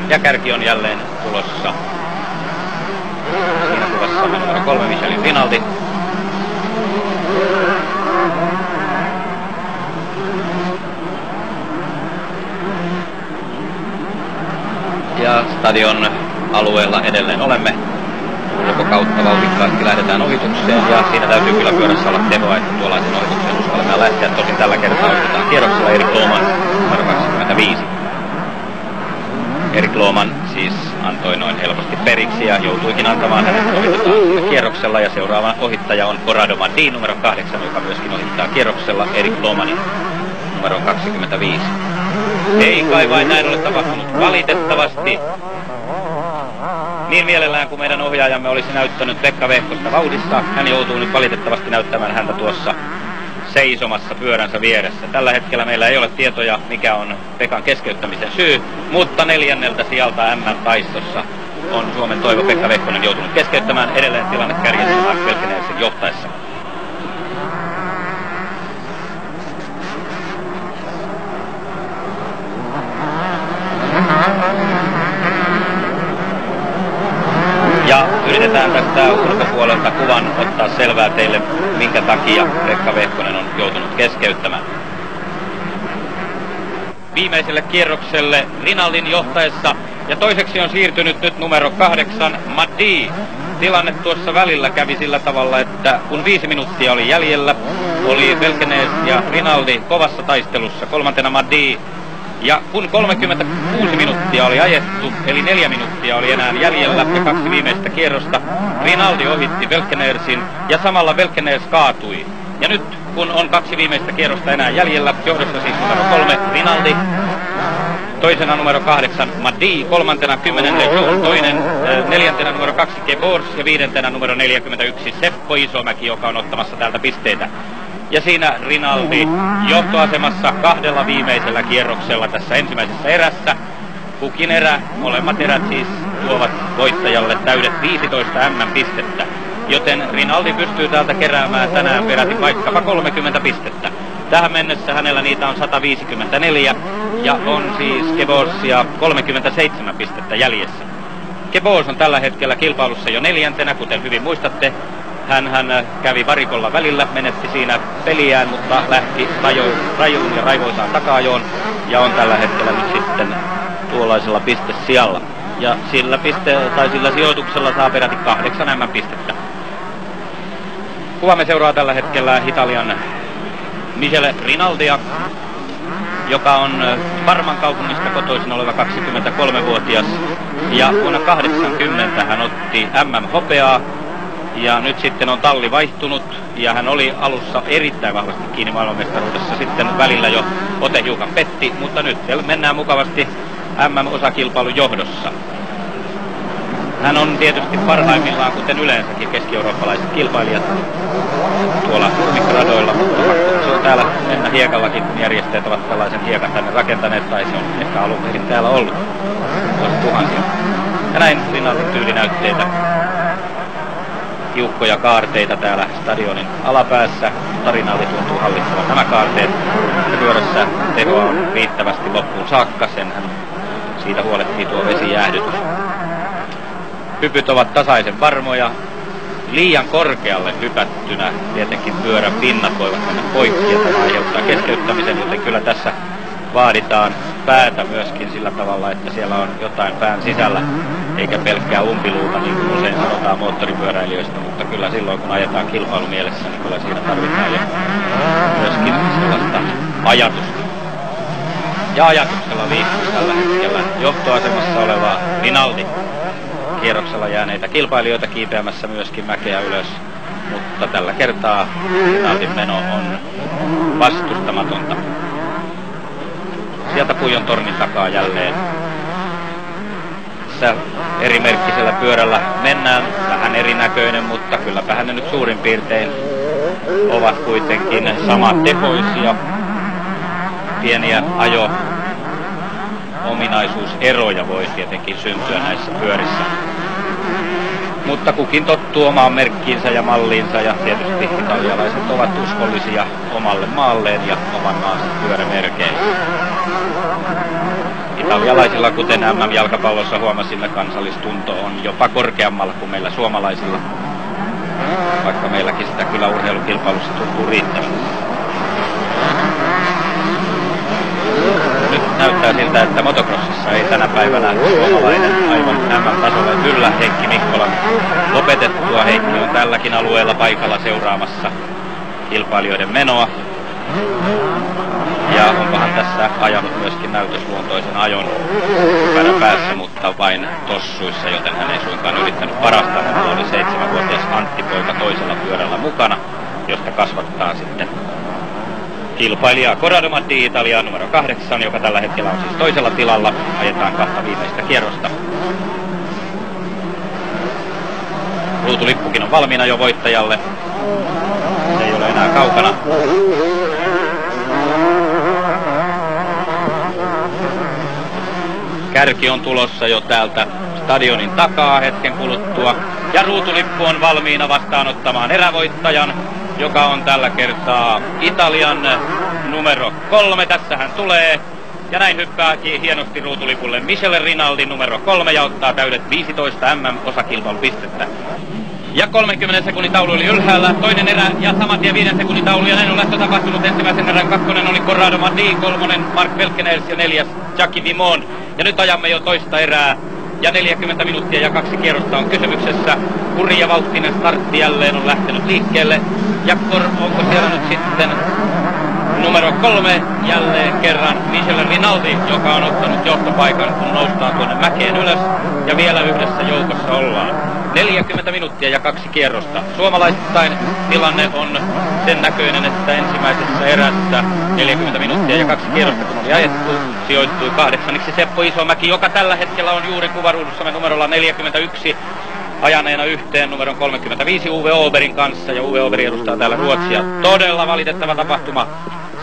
Ja kärki on jälleen tulossa. Siinä kuvassa on numero 3 Michele Rinaldi. Ja stadion alueella edelleen olemme. Ulkokautta vauhdikkaasti lähdetään ohitukseen, ja siinä täytyy kyllä pyörässä olla tehoa, että tuollaisen ohituksen uskalletaan lähteä. Tosin tällä kertaa ohitetaan kierroksella Erik Lohman numero 25. Erik Lohman siis antoi noin helposti periksi ja joutuikin antamaan, hänet ohitetaan kierroksella, ja seuraava ohittaja on Corrado Madi numero 8, joka myöskin ohittaa kierroksella Erik Lohmanin numero 25. Ei kai vain näin ole tapahtunut valitettavasti. Niin mielellään kuin meidän ohjaajamme olisi näyttänyt Pekka Vehkosta vauhdissa, hän joutuu nyt valitettavasti näyttämään häntä tuossa seisomassa pyöränsä vieressä. Tällä hetkellä meillä ei ole tietoja, mikä on Pekan keskeyttämisen syy, mutta 4. sijalta MM-taistossa on Suomen Toivo Pekka Vehkonen joutunut keskeyttämään. Edelleen tilanne kärjessä Mark Belkenesin johtaessa. Ja yritetään tästä ulkopuolelta kuvan ottaa selvää teille, minkä takia Pekka Vehkonen on joutunut keskeyttämään. Viimeiselle kierrokselle Rinaldin johtaessa, ja toiseksi on siirtynyt nyt numero 8 Madi. Tilanne tuossa välillä kävi sillä tavalla, että kun 5 minuuttia oli jäljellä, oli Belkenes ja Rinaldi kovassa taistelussa, 3. Madi. Ja kun 36 minuuttia oli ajettu, eli 4 minuuttia oli enää jäljellä ja 2 viimeistä kierrosta, Rinaldi ohitti Belkenesin ja samalla Belkenes kaatui. Ja nyt kun on 2 viimeistä kierrosta enää jäljellä, johdossa siis numero 3 Rinaldi, toisena numero 8 Madi, 3. 10. Lejon, 4. numero 2 Gebors ja 5. numero 41 Seppo Isomäki, joka on ottamassa täältä pisteitä. Ja siinä Rinaldi johtoasemassa 2 viimeisellä kierroksella tässä ensimmäisessä erässä. Kukin erä, molemmat erät siis tuovat voittajalle täydet 15 MM-pistettä. Joten Rinaldi pystyy täältä keräämään tänään peräti vaikkapa 30 pistettä. Tähän mennessä hänellä niitä on 154 ja on siis Geborsia 37 pistettä jäljessä. Gebors on tällä hetkellä kilpailussa jo 4., kuten hyvin muistatte. Hän kävi varikolla välillä, menetti siinä peliään, mutta lähti rajuun ja raivoisaan takaajoon ja on tällä hetkellä nyt sitten tuollaisella pistesijalla. Ja sillä sijoituksella saa peräti 8 MM-pistettä. Kuvamme seuraa tällä hetkellä Italian Michele Rinaldia, joka on Parman kaupungista kotoisin oleva 23-vuotias. Ja vuonna 80 hän otti MM-hopeaa. Ja nyt sitten on talli vaihtunut ja hän oli alussa erittäin vahvasti kiinni maailmanmestaruudessa. Sitten välillä jo ote hiukan petti, mutta nyt mennään mukavasti MM-osakilpailun johdossa. Hän on tietysti parhaimmillaan, kuten yleensäkin keski-eurooppalaiset kilpailijat tuolla nurmikkaradoilla, mutta se on täällä mennä hiekallakin, kun järjestäjät ovat tällaisen hiekan tänne rakentaneet, tai se on ehkä alun perin täällä ollut vuosituhansia. Ja näin Rinaldin tyylinäytteitä. Tiukkoja kaarteita täällä stadionin alapäässä, mutta Rinaldi tuntuu hallitsevan nämä kaarteet. Ja pyörässä tehoa on riittävästi loppuun saakka, senhän siitä huolehtii tuo vesijäähdytys. Hypyt ovat tasaisen varmoja. Liian korkealle hypättynä tietenkin pyörän pinnat voivat mennä poikki ja tämä aiheuttaa keskeyttämisen, joten kyllä tässä vaaditaan päätä myöskin sillä tavalla, että siellä on jotain pään sisällä, eikä pelkkää umpiluuta, niin kuin usein sanotaan moottoripyöräilijöistä, mutta kyllä silloin, kun ajetaan kilpailumielessä, niin kyllä siinä tarvitaan jo myöskin sellaista ajatusta. Ja ajatuksella liikkuu tällä hetkellä johtoasemassa oleva Rinaldi. Kierroksella jääneitä kilpailijoita kiipeämässä myöskin mäkeä ylös, mutta tällä kertaa Rinaldin meno on vastustamatonta. Sieltä Puijon tornin takaa jälleen. Tässä erimerkkisellä pyörällä mennään, vähän erinäköinen, mutta kylläpähän ne nyt suurin piirtein ovat kuitenkin samantehoisia. Pieniä ominaisuuseroja voi tietenkin syntyä näissä pyörissä. Mutta kukin tottuu omaan merkkiinsä ja malliinsa, ja tietysti italialaiset ovat uskollisia omalle maalleen ja oman maansa pyörämerkeille. Italialaisilla, kuten MM-jalkapallossa huomasimme, kansallistunto on jopa korkeammalla kuin meillä suomalaisilla, vaikka meilläkin sitä kyllä urheilukilpailussa tuntuu riittävän. Nyt näyttää siltä, että motocrossissa ei tänä päivänä suomalainen aivan MM-tasolle yllä Heikki Mikkolan lopetettua. Heikki on tälläkin alueella paikalla seuraamassa kilpailijoiden menoa. Ja onkohan tässä ajanut myöskin näytösluontoisen ajon päivän päässä, mutta vain tossuissa, joten hän ei suinkaan yrittänyt parastaa. Hänellä oli 7-vuotias Antti-poika toisella pyörällä mukana, josta kasvattaa sitten kilpailija Corrado Maddi Italia numero 8, joka tällä hetkellä on siis toisella tilalla. Ajetaan kahta viimeistä kierrosta. Ruutulippukin on valmiina jo voittajalle. Se ei ole enää kaukana. Kärki on tulossa jo täältä stadionin takaa hetken kuluttua. Ja ruutulippu on valmiina vastaanottamaan erävoittajan, joka on tällä kertaa Italian numero 3. Tässä hän tulee. Ja näin hyppää hienosti ruutulipulle Michele Rinaldi numero 3 ja ottaa täydet 15 MM-osakilpailupistettä. Ja 30 sekunnin taulu oli ylhäällä, toinen erä ja saman tien 5 sekunnin taulu, ja näin on lähtö tapahtunut. Ensimmäisen erän kakkonen oli Corrado Maddi, kolmonen Mark Belkenels ja 4. Jackie Vimon. Ja nyt ajamme jo toista erää. Ja 40 minuuttia ja 2 kierrosta on kysymyksessä. Hurja vauhtinen startti jälleen on lähtenyt liikkeelle. Ja onko siellä nyt sitten numero 3 jälleen kerran Michele Rinaldi, joka on ottanut johtopaikan, kun noustaan tuonne mäkeen ylös. Ja vielä yhdessä joukossa ollaan. 40 minuuttia ja 2 kierrosta. Suomalaisittain tilanne on sen näköinen, että ensimmäisessä erässä 40 minuuttia ja 2 kierrosta, kun oli ajettu, sijoittui 8. Seppo Isomäki, joka tällä hetkellä on juuri kuvaruudussamme numerolla 41, ajaneena yhteen numeron 35 Uwe Oberin kanssa, ja Uwe Oberi edustaa täällä Ruotsia. Todella valitettava tapahtuma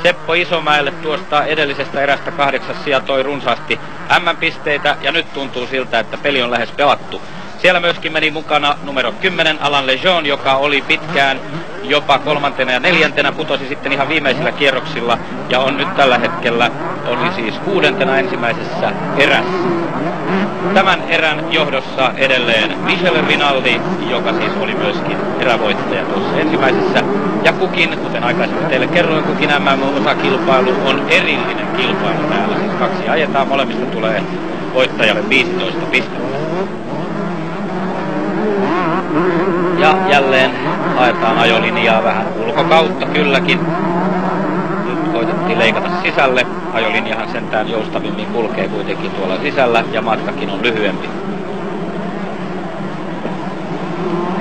Seppo Isomäelle tuosta edellisestä erästä 8. sija toi runsaasti M-pisteitä, ja nyt tuntuu siltä, että peli on lähes pelattu. Siellä myöskin meni mukana numero 10 Alain Lejeune, joka oli pitkään jopa 3. ja 4. putosi sitten ihan viimeisillä kierroksilla ja on nyt tällä hetkellä, oli siis 6. ensimmäisessä erässä. Tämän erän johdossa edelleen Michele Rinaldi, joka siis oli myöskin erävoittaja tuossa ensimmäisessä. Ja kukin, kuten aikaisemmin teille kerroin, kukin MM-osakilpailu on erillinen kilpailu täällä. Siis 2 ajetaan, molemmista tulee voittajalle 15 pistettä. Ja jälleen haetaan ajolinjaa vähän ulkokautta kylläkin. Nyt koitettiin leikata sisälle. Ajolinjahan sentään joustavimmin kulkee kuitenkin tuolla sisällä ja matkakin on lyhyempi.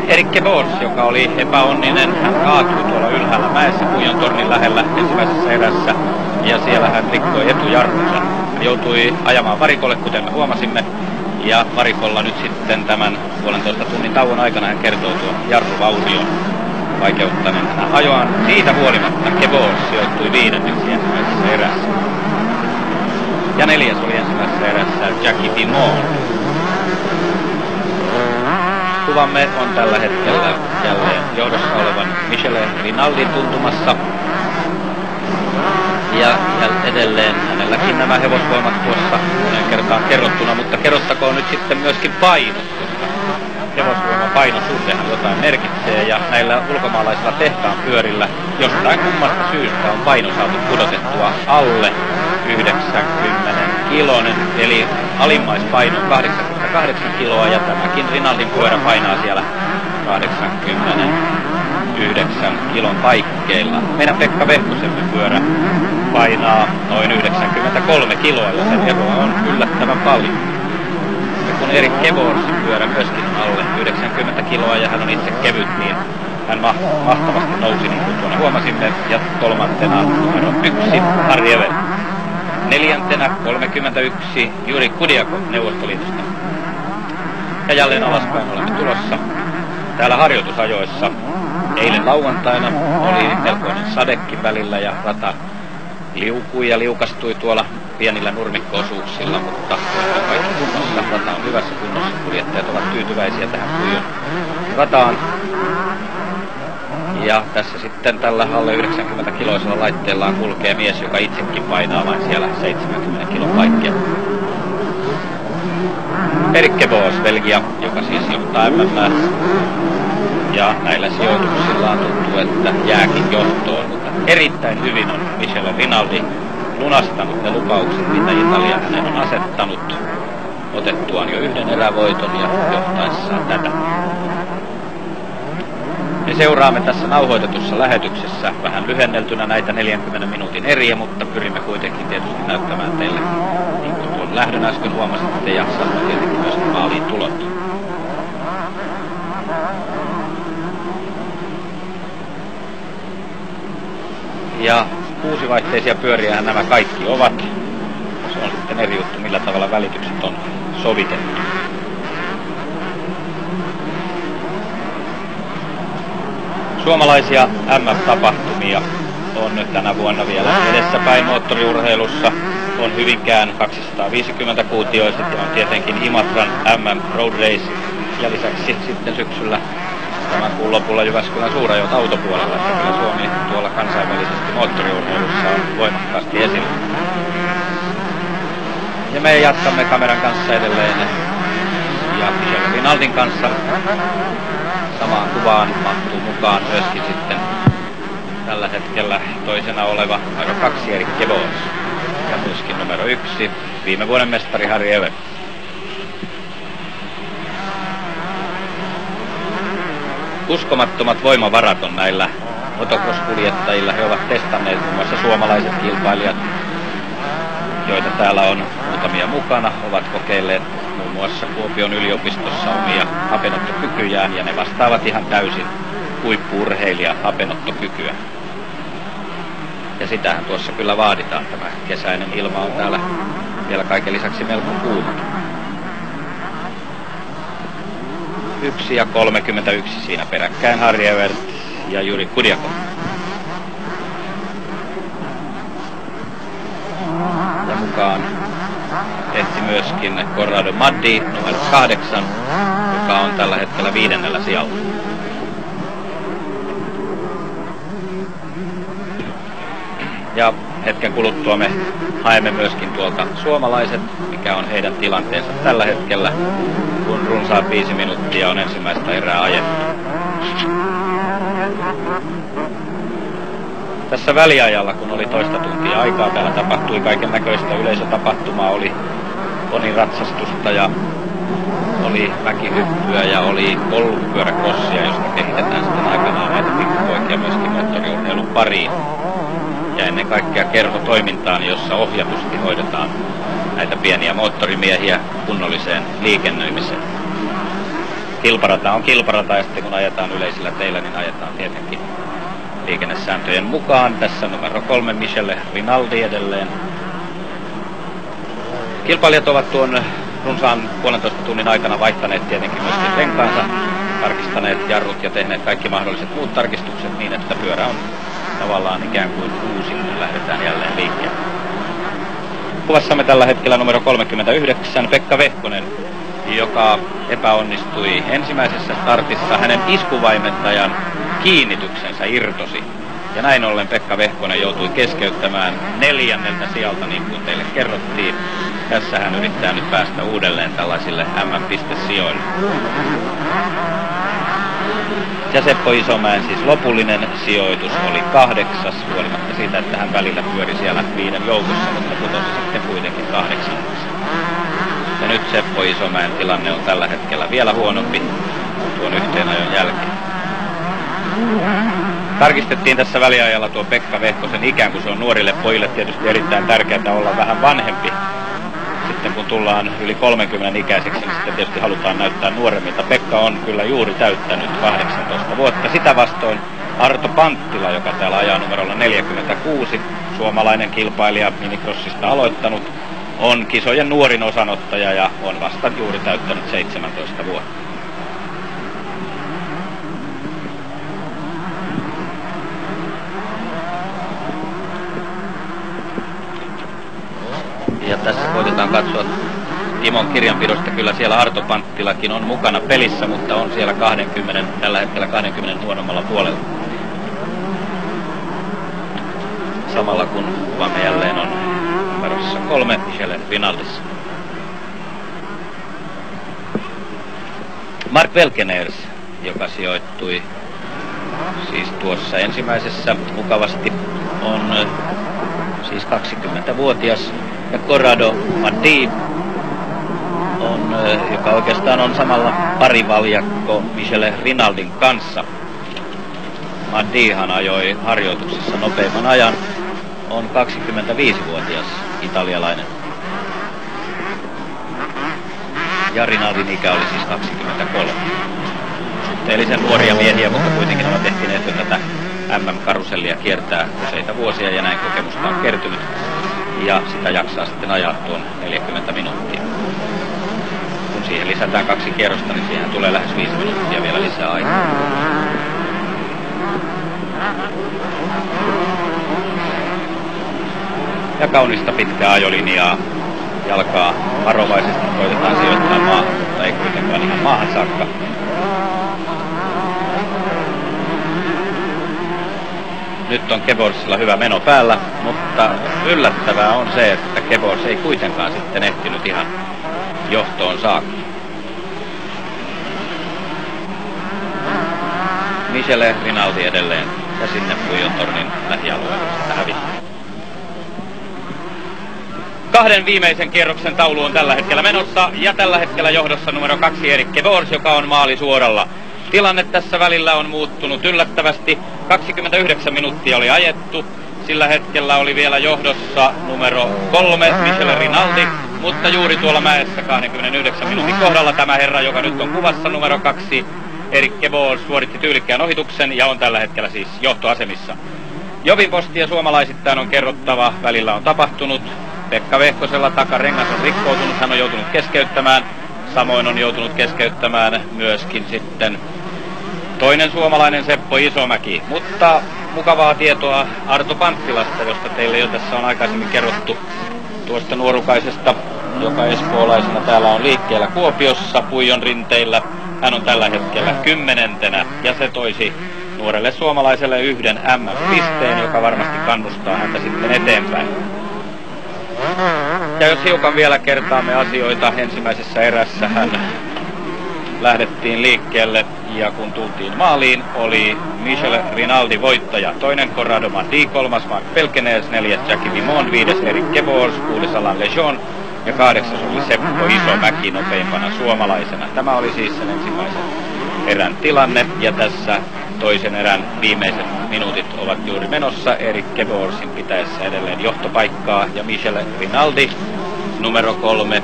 Erikke Bors, joka oli epäonninen, hän kaatui tuolla ylhäällä mäessä Puijon tornin lähellä ensimmäisessä erässä. Ja siellä hän rikkoi etujarrunsa. Hän joutui ajamaan varikolle, kuten me huomasimme. Ja varikolla nyt sitten tämän 1,5 tunnin tauon aikana hän kertoo tuon jarruvaurion vaikeuttaneen hänen ajoaan. Siitä huolimatta Kebos sijoittui 5. ensimmäisessä erässä. Ja 4. oli ensimmäisessä erässä Jackie Vimon. Kuvamme on tällä hetkellä jälleen johdossa olevan Michele Rinaldin tuntumassa. Ja edelleen hänelläkin nämä hevosvoimat tuossa monen kertaan kerrottuna, mutta kerrottakoon nyt sitten myöskin painot, koska hevosvoiman painosuhdehan jotain merkitsee, ja näillä ulkomaalaisilla tehtaan pyörillä jostain kummasta syystä on paino saatu pudotettua alle 90 kiloinen, eli alimmaispaino 88 kiloa, ja tämäkin Rinaldin pyörä painaa siellä 89 kilon paikkeilla. Meidän Pekka Vehkosemme pyörä painaa noin 93 kiloa, ja sen eroa on yllättävän paljon. Ja kun Erik Kevorsin pyörä myöskin on alle 90 kiloa, ja hän on itse kevyt, niin hän mahtavasti nousi, niin kuin tuonne huomasimme, ja kolmantena numero 1 Harri Evert. Neljäntenä 31 Juri Kudiakov Neuvostoliitosta. Ja jälleen alaspäin olemme tulossa. Täällä harjoitusajoissa eilen lauantaina oli melkoinen sadekin välillä ja rata liukui ja liukastui tuolla pienillä nurmikko-osuuksilla, mutta kaikki kunnossa. Rata on hyvässä kunnossa. Kuljettajat ovat tyytyväisiä tähän Kuijon rataan. Ja tässä sitten tällä alle 90 kiloisella laitteellaan kulkee mies, joka itsekin painaa vain siellä 70 kilon paikkeilla. Erik Kevos, Belgia, joka siis johtaa MM. Ja näillä sijoituksillaan tuntuu, että jääkin johtoon, mutta erittäin hyvin on Michele Rinaldi lunastanut ne lupaukset, mitä Italia hänen on asettanut otettuaan jo yhden erävoiton ja johtaessaan tätä. Me seuraamme tässä nauhoitetussa lähetyksessä vähän lyhenneltynä näitä 40 minuutin eriä, mutta pyrimme kuitenkin tietysti näyttämään teille, niin kuin tuon lähdön äsken huomasitte, ja saamme tietenkin myös maaliin tulot. Ja kuusivaihteisia pyöriä nämä kaikki ovat. Se on sitten eri juttu, millä tavalla välitykset on sovitettu. Suomalaisia MM-tapahtumia on nyt tänä vuonna vielä edessäpäin moottoriurheilussa. On Hyvinkään 250-kuutioiset ja on tietenkin Imatran MM Road Race. Ja lisäksi sitten syksyllä tämän kuun lopulla Jyväskylän Suurajot autopuolella. Että kyllä Suomi tuolla kansainvälisesti moottoriurheilussa on voimakkaasti esillä. Ja me jatkamme kameran kanssa edelleen ja Michele Rinaldin kanssa. Samaan kuvaan mahtuu mukaan myöskin sitten tällä hetkellä toisena oleva numero 2 Erik Kevos ja myöskin numero 1 viime vuoden mestari Harri Evert. Uskomattomat voimavarat on näillä motocross-kuljettajilla. He ovat testanneet muun muassa suomalaiset kilpailijat, joita täällä on muutamia mukana, ovat kokeilleet muun muassa Kuopion yliopistossa omia hapenottokykyjään, ja ne vastaavat ihan täysin huippu-urheilija hapenottokykyä. Ja sitähän tuossa kyllä vaaditaan. Tämä kesäinen ilma on täällä vielä kaiken lisäksi melko kuuma. 1 ja 31 siinä peräkkäin Harri Evert ja Juri Kudiakov. Ja mukaan ehti myöskin Corrado Maddi numero 8, joka on tällä hetkellä 5. sijalla. Ja hetken kuluttua me haemme myöskin tuolta suomalaiset, mikä on heidän tilanteensa tällä hetkellä, kun runsaat 5 minuuttia on ensimmäistä erää ajettu. Tässä väliajalla, kun oli toista tuntia aikaa, täällä tapahtui kaiken näköistä yleisötapahtumaa, oli poniratsastusta ja oli mäkihyppyä ja oli polkupyöräkrossia, josta kehitetään sitten aikanaan näitä pikkupoikia myöskin moottoriurheilun pariin. Ja ennen kaikkea kerhotoimintaan, jossa ohjatusti hoidetaan näitä pieniä moottorimiehiä kunnolliseen liikennöimiseen. Kilparata on kilparata, ja sitten kun ajetaan yleisillä teillä, niin ajetaan tietenkin liikennesääntöjen mukaan. Tässä numero 3 Michele Rinaldi edelleen. Kilpailijat ovat tuon runsaan 1,5 tunnin aikana vaihtaneet tietenkin myöskin renkaansa, tarkistaneet jarrut ja tehneet kaikki mahdolliset muut tarkistukset niin, että pyörä on tavallaan ikään kuin uusi, kun lähdetään jälleen liikkeelle. Kuvassamme tällä hetkellä numero 39 Pekka Vehkonen, joka epäonnistui ensimmäisessä startissa. Hänen iskuvaimentajan kiinnityksensä irtosi. Ja näin ollen Pekka Vehkonen joutui keskeyttämään 4. sijalta, niin kuin teille kerrottiin. Tässä hän yrittää nyt päästä uudelleen tällaisille MM-pistesijoille. Ja Seppo Isomäen siis lopullinen sijoitus oli 8. huolimatta siitä, että hän välillä pyöri siellä 5 joukossa, mutta putosi sitten kuitenkin 8. Ja nyt Seppo Isomäen tilanne on tällä hetkellä vielä huonompi tuon yhteenajon jälkeen. Tarkistettiin tässä väliajalla tuo Pekka Vehkosen ikään, kun se on nuorille pojille tietysti erittäin tärkeää olla vähän vanhempi. Sitten kun tullaan yli 30 ikäiseksi, niin sitten tietysti halutaan näyttää nuoremmilta. Pekka on kyllä juuri täyttänyt 18 vuotta. Sitä vastoin Arto Panttila, joka täällä ajaa numerolla 46, suomalainen kilpailija minicrossista aloittanut, on kisojen nuorin osanottaja ja on vasta juuri täyttänyt 17 vuotta. Ja tässä koitetaan katsoa Timon kirjanpidosta. Kyllä siellä Arto Panttilakin on mukana pelissä, mutta on siellä 20, tällä hetkellä 20 huonommalla puolella. Samalla kun kuvamme jälleen on numerossa 3 Michele Rinaldissa. Mark Welkeners, joka sijoittui siis tuossa ensimmäisessä mukavasti, on siis 20-vuotias. Ja Corrado Maddi on, joka oikeastaan on samalla parivaljakko Michele Rinaldin kanssa. Maddihan ajoi harjoituksissa nopeimman ajan, on 25-vuotias italialainen. Ja Rinaldin ikä oli siis 23. Suhteellisen nuoria miehiä, mutta kuitenkin ovat ehtineet jo tätä MM-karusellia kiertää useita vuosia ja näin kokemusta on kertynyt. Ja sitä jaksaa sitten ajaa tuon 40 minuuttia. Kun siihen lisätään 2 kierrosta, niin siihen tulee lähes 5 minuuttia vielä lisää aikaa. Ja kaunista pitkää ajolinjaa. Jalkaa varovaisesti koitetaan sijoittaa maahan, mutta ei kuitenkaan ihan maahan saakka. Nyt on Keborsilla hyvä meno päällä, mutta yllättävää on se, että Kebors ei kuitenkaan sitten ehtinyt ihan johtoon saakka. Michele Rinaldi edelleen ja sinne Puijon tornin lähialueelle sitä hävittää. 2 viimeisen kierroksen taulu on tällä hetkellä menossa ja tällä hetkellä johdossa numero 2 Erik Kebors, joka on maalisuoralla. Tilanne tässä välillä on muuttunut yllättävästi. 29 minuuttia oli ajettu. Sillä hetkellä oli vielä johdossa numero 3 Michele Rinaldi, mutta juuri tuolla mäessä 29 minuutin kohdalla tämä herra, joka nyt on kuvassa numero 2, Erik Kebors, suoritti tyylikkään ohituksen ja on tällä hetkellä siis johtoasemissa. Jovipostia suomalaisittain on kerrottava, välillä on tapahtunut. Pekka Vehkosella takarengas on rikkoutunut, hän on joutunut keskeyttämään. Samoin on joutunut keskeyttämään myöskin sitten toinen suomalainen Seppo Isomäki. Mutta mukavaa tietoa Arto Panttilasta, josta teille jo tässä on aikaisemmin kerrottu, tuosta nuorukaisesta, joka espoolaisena täällä on liikkeellä Kuopiossa Puijon rinteillä. Hän on tällä hetkellä 10. ja se toisi nuorelle suomalaiselle 1 MM-pisteen, joka varmasti kannustaa häntä sitten eteenpäin. Ja jos hiukan vielä kertaamme asioita, ensimmäisessä erässä hän lähdettiin liikkeelle ja kun tultiin maaliin oli Michele Rinaldi voittaja, toinen Corrado Maddi, 3 Mark Welkeners, 4 Jackie Vimon, 5 Erik Kebors, 6 Alain Lejeune ja 8 oli Seppo Isomäki nopeimpana suomalaisena. Tämä oli siis sen ensimmäisen erän tilanne ja tässä toisen erän viimeiset minuutit ovat juuri menossa. Erik Keborsin pitäessä edelleen johtopaikkaa ja Michele Rinaldi numero 3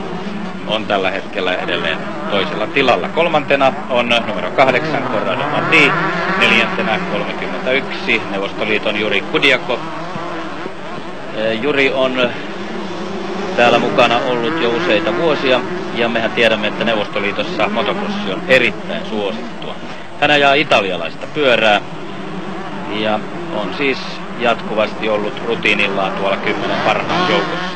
on tällä hetkellä edelleen toisella tilalla. 3. on numero 8 Corrado Maddi, 4. 31 Neuvostoliiton Juri Kudiakov. Juri on täällä mukana ollut jo useita vuosia ja mehän tiedämme, että Neuvostoliitossa motocrossi on erittäin suosittua. Hän ajaa italialaista pyörää ja on siis jatkuvasti ollut rutiinillaan tuolla 10 parhaan joukossa.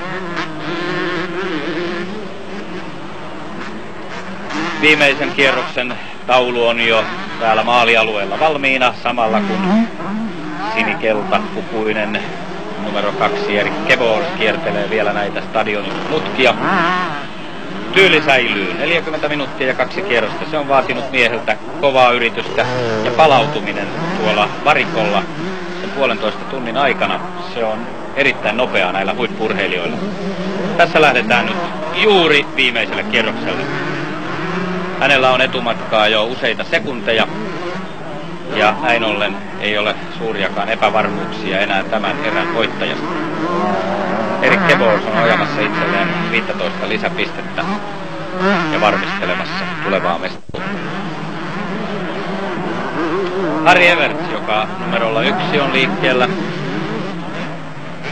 Viimeisen kierroksen taulu on jo täällä maalialueella valmiina, samalla kun sinikelta pukuinen numero 2 Erik Kebors kiertelee vielä näitä stadionin mutkia. Tyyli säilyy 40 minuuttia ja 2 kierrosta. Se on vaatinut mieheltä kovaa yritystä ja palautuminen tuolla varikolla sen 1,5 tunnin aikana. Se on erittäin nopeaa näillä huippu-urheilijoilla. Tässä lähdetään nyt juuri viimeiselle kierrokselle. Hänellä on etumatkaa jo useita sekunteja ja näin ollen ei ole suuriakaan epävarmuuksia enää tämän erän voittajasta. Erik Kevors on ajamassa itselleen 15 lisäpistettä ja varmistelemassa tulevaa mestaruutta. Harry Everts, joka numerolla 1 on liikkeellä,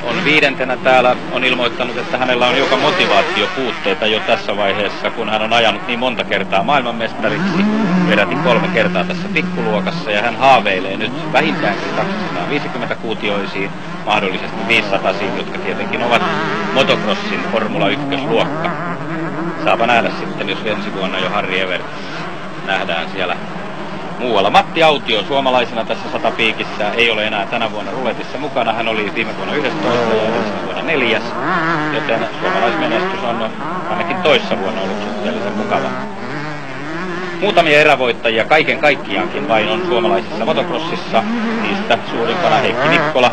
on 5. täällä, on ilmoittanut, että hänellä on joka motivaatiopuutteita jo tässä vaiheessa, kun hän on ajanut niin monta kertaa maailmanmestariksi, peräti 3 kertaa tässä pikkuluokassa, ja hän haaveilee nyt vähintäänkin 250-kuutioisiin, mahdollisesti 500-siin, jotka tietenkin ovat motocrossin Formula 1-luokka. Saapa nähdä sitten, jos ensi vuonna jo Harry Everts nähdään siellä muualla. Matti Autio suomalaisena tässä 100 piikissä ei ole enää tänä vuonna ruletissa mukana. Hän oli viime vuonna 11 ja edellisenä vuonna 4, joten suomalaismenestys on ainakin toissa vuonna ollut suhteellisen mukava. Muutamia erävoittajia kaiken kaikkiaankin vain on suomalaisessa motocrossissa. Niistä suurimpana Heikki Nikkola.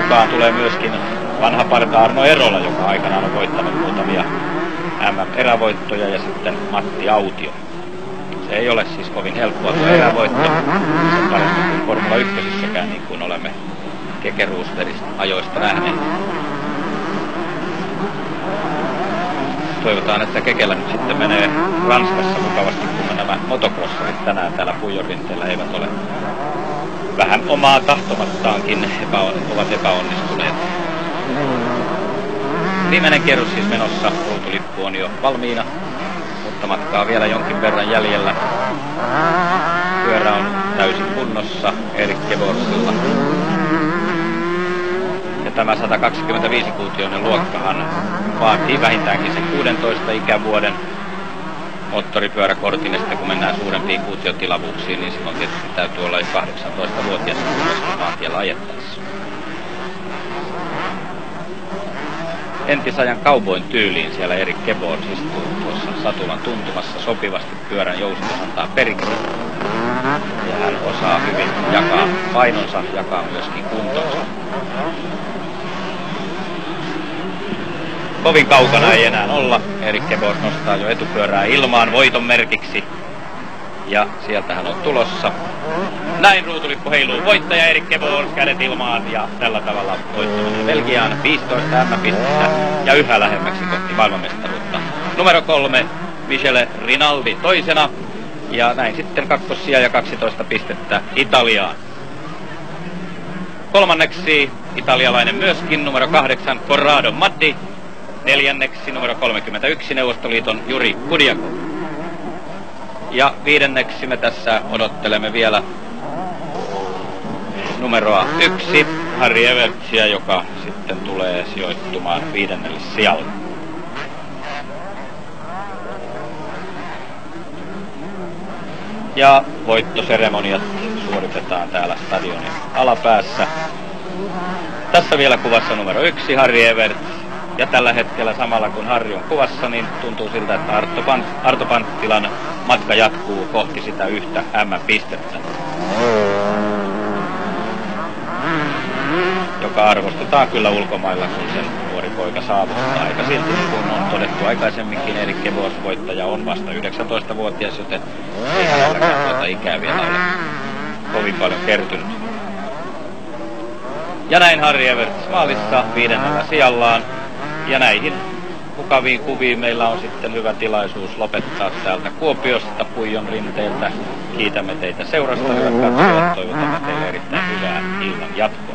Mukaan tulee myöskin vanha parta Arno Erola, joka aikanaan on voittanut muutamia MM-erävoittoja, ja sitten Matti Autio. Se ei ole siis kovin helppoa tuo erävoitto. Se on parempi kuin Formula 1-ssäkään, niin kuin olemme Keke Roosterista ajoista nähneet. Toivotaan, että Kekellä nyt sitten menee Ranskassa mukavasti, kun nämä motocrossarit tänään täällä Puijorinteellä eivät ole vähän omaa tahtomattaankin ovat epäonnistuneet. Viimeinen kierros siis menossa, ruutulippu on jo valmiina, mutta matkaa vielä jonkin verran jäljellä. Pyörä on täysin kunnossa Erik Kevorsilla. Ja tämä 125-kuutioinen luokkahan vaatii vähintäänkin sen 16 ikävuoden moottoripyöräkortin, ja sitten kun mennään suurempiin kuutiotilavuuksiin, niin silloin tietysti täytyy olla jo 18-vuotias myöskin maantiellä ajettaessa. Entisajan cowboyn tyyliin siellä Erik Kevors istuu tuossa satulan tuntumassa sopivasti, pyörän joustus antaa periksi. Ja hän osaa hyvin jakaa painonsa, jakaa myöskin kuntonsa. Kovin kaukana ei enää olla. Erik Kevors nostaa jo etupyörää ilmaan voiton merkiksi. Ja sieltä hän on tulossa. Näin ruutulippu heiluu. Voittaja Erik Kevors, kädet ilmaan, ja tällä tavalla voittaminen Belgiaan 15 M-pistettä ja yhä lähemmäksi kohti maailmanmestaruutta. Numero 3, Michele Rinaldi toisena, ja näin sitten kakkossija ja 12 pistettä Italiaan. Kolmanneksi italialainen myöskin, numero 8, Corrado Maddi. Neljänneksi numero 31, Neuvostoliiton Juri Kudiakov. Ja viidenneksi me tässä odottelemme vielä numeroa 1, Harry Evertsia, joka sitten tulee sijoittumaan 5. sijalle. Ja voittoseremoniat suoritetaan täällä stadionin alapäässä. Tässä vielä kuvassa numero 1, Harry Everts. Ja tällä hetkellä samalla kun Harri on kuvassa, niin tuntuu siltä, että Arto Panttilan matka jatkuu kohti sitä yhtä M-pistettä, joka arvostetaan kyllä ulkomailla, kun sen nuori poika saavuttaa. Aika silti, kun on todettu aikaisemminkin, Erik Kevors voittaja on vasta 19-vuotias, joten ei hänelläkään tuota ikää vielä ole kovin paljon kertynyt. Ja näin Harry Everts maalissa 5. sijallaan. Ja näihin mukaviin kuviin meillä on sitten hyvä tilaisuus lopettaa täältä Kuopiosta, Puijon rinteeltä. Kiitämme teitä seurasta, hyvät katsojat. Toivotamme teille erittäin hyvää illan jatkoa.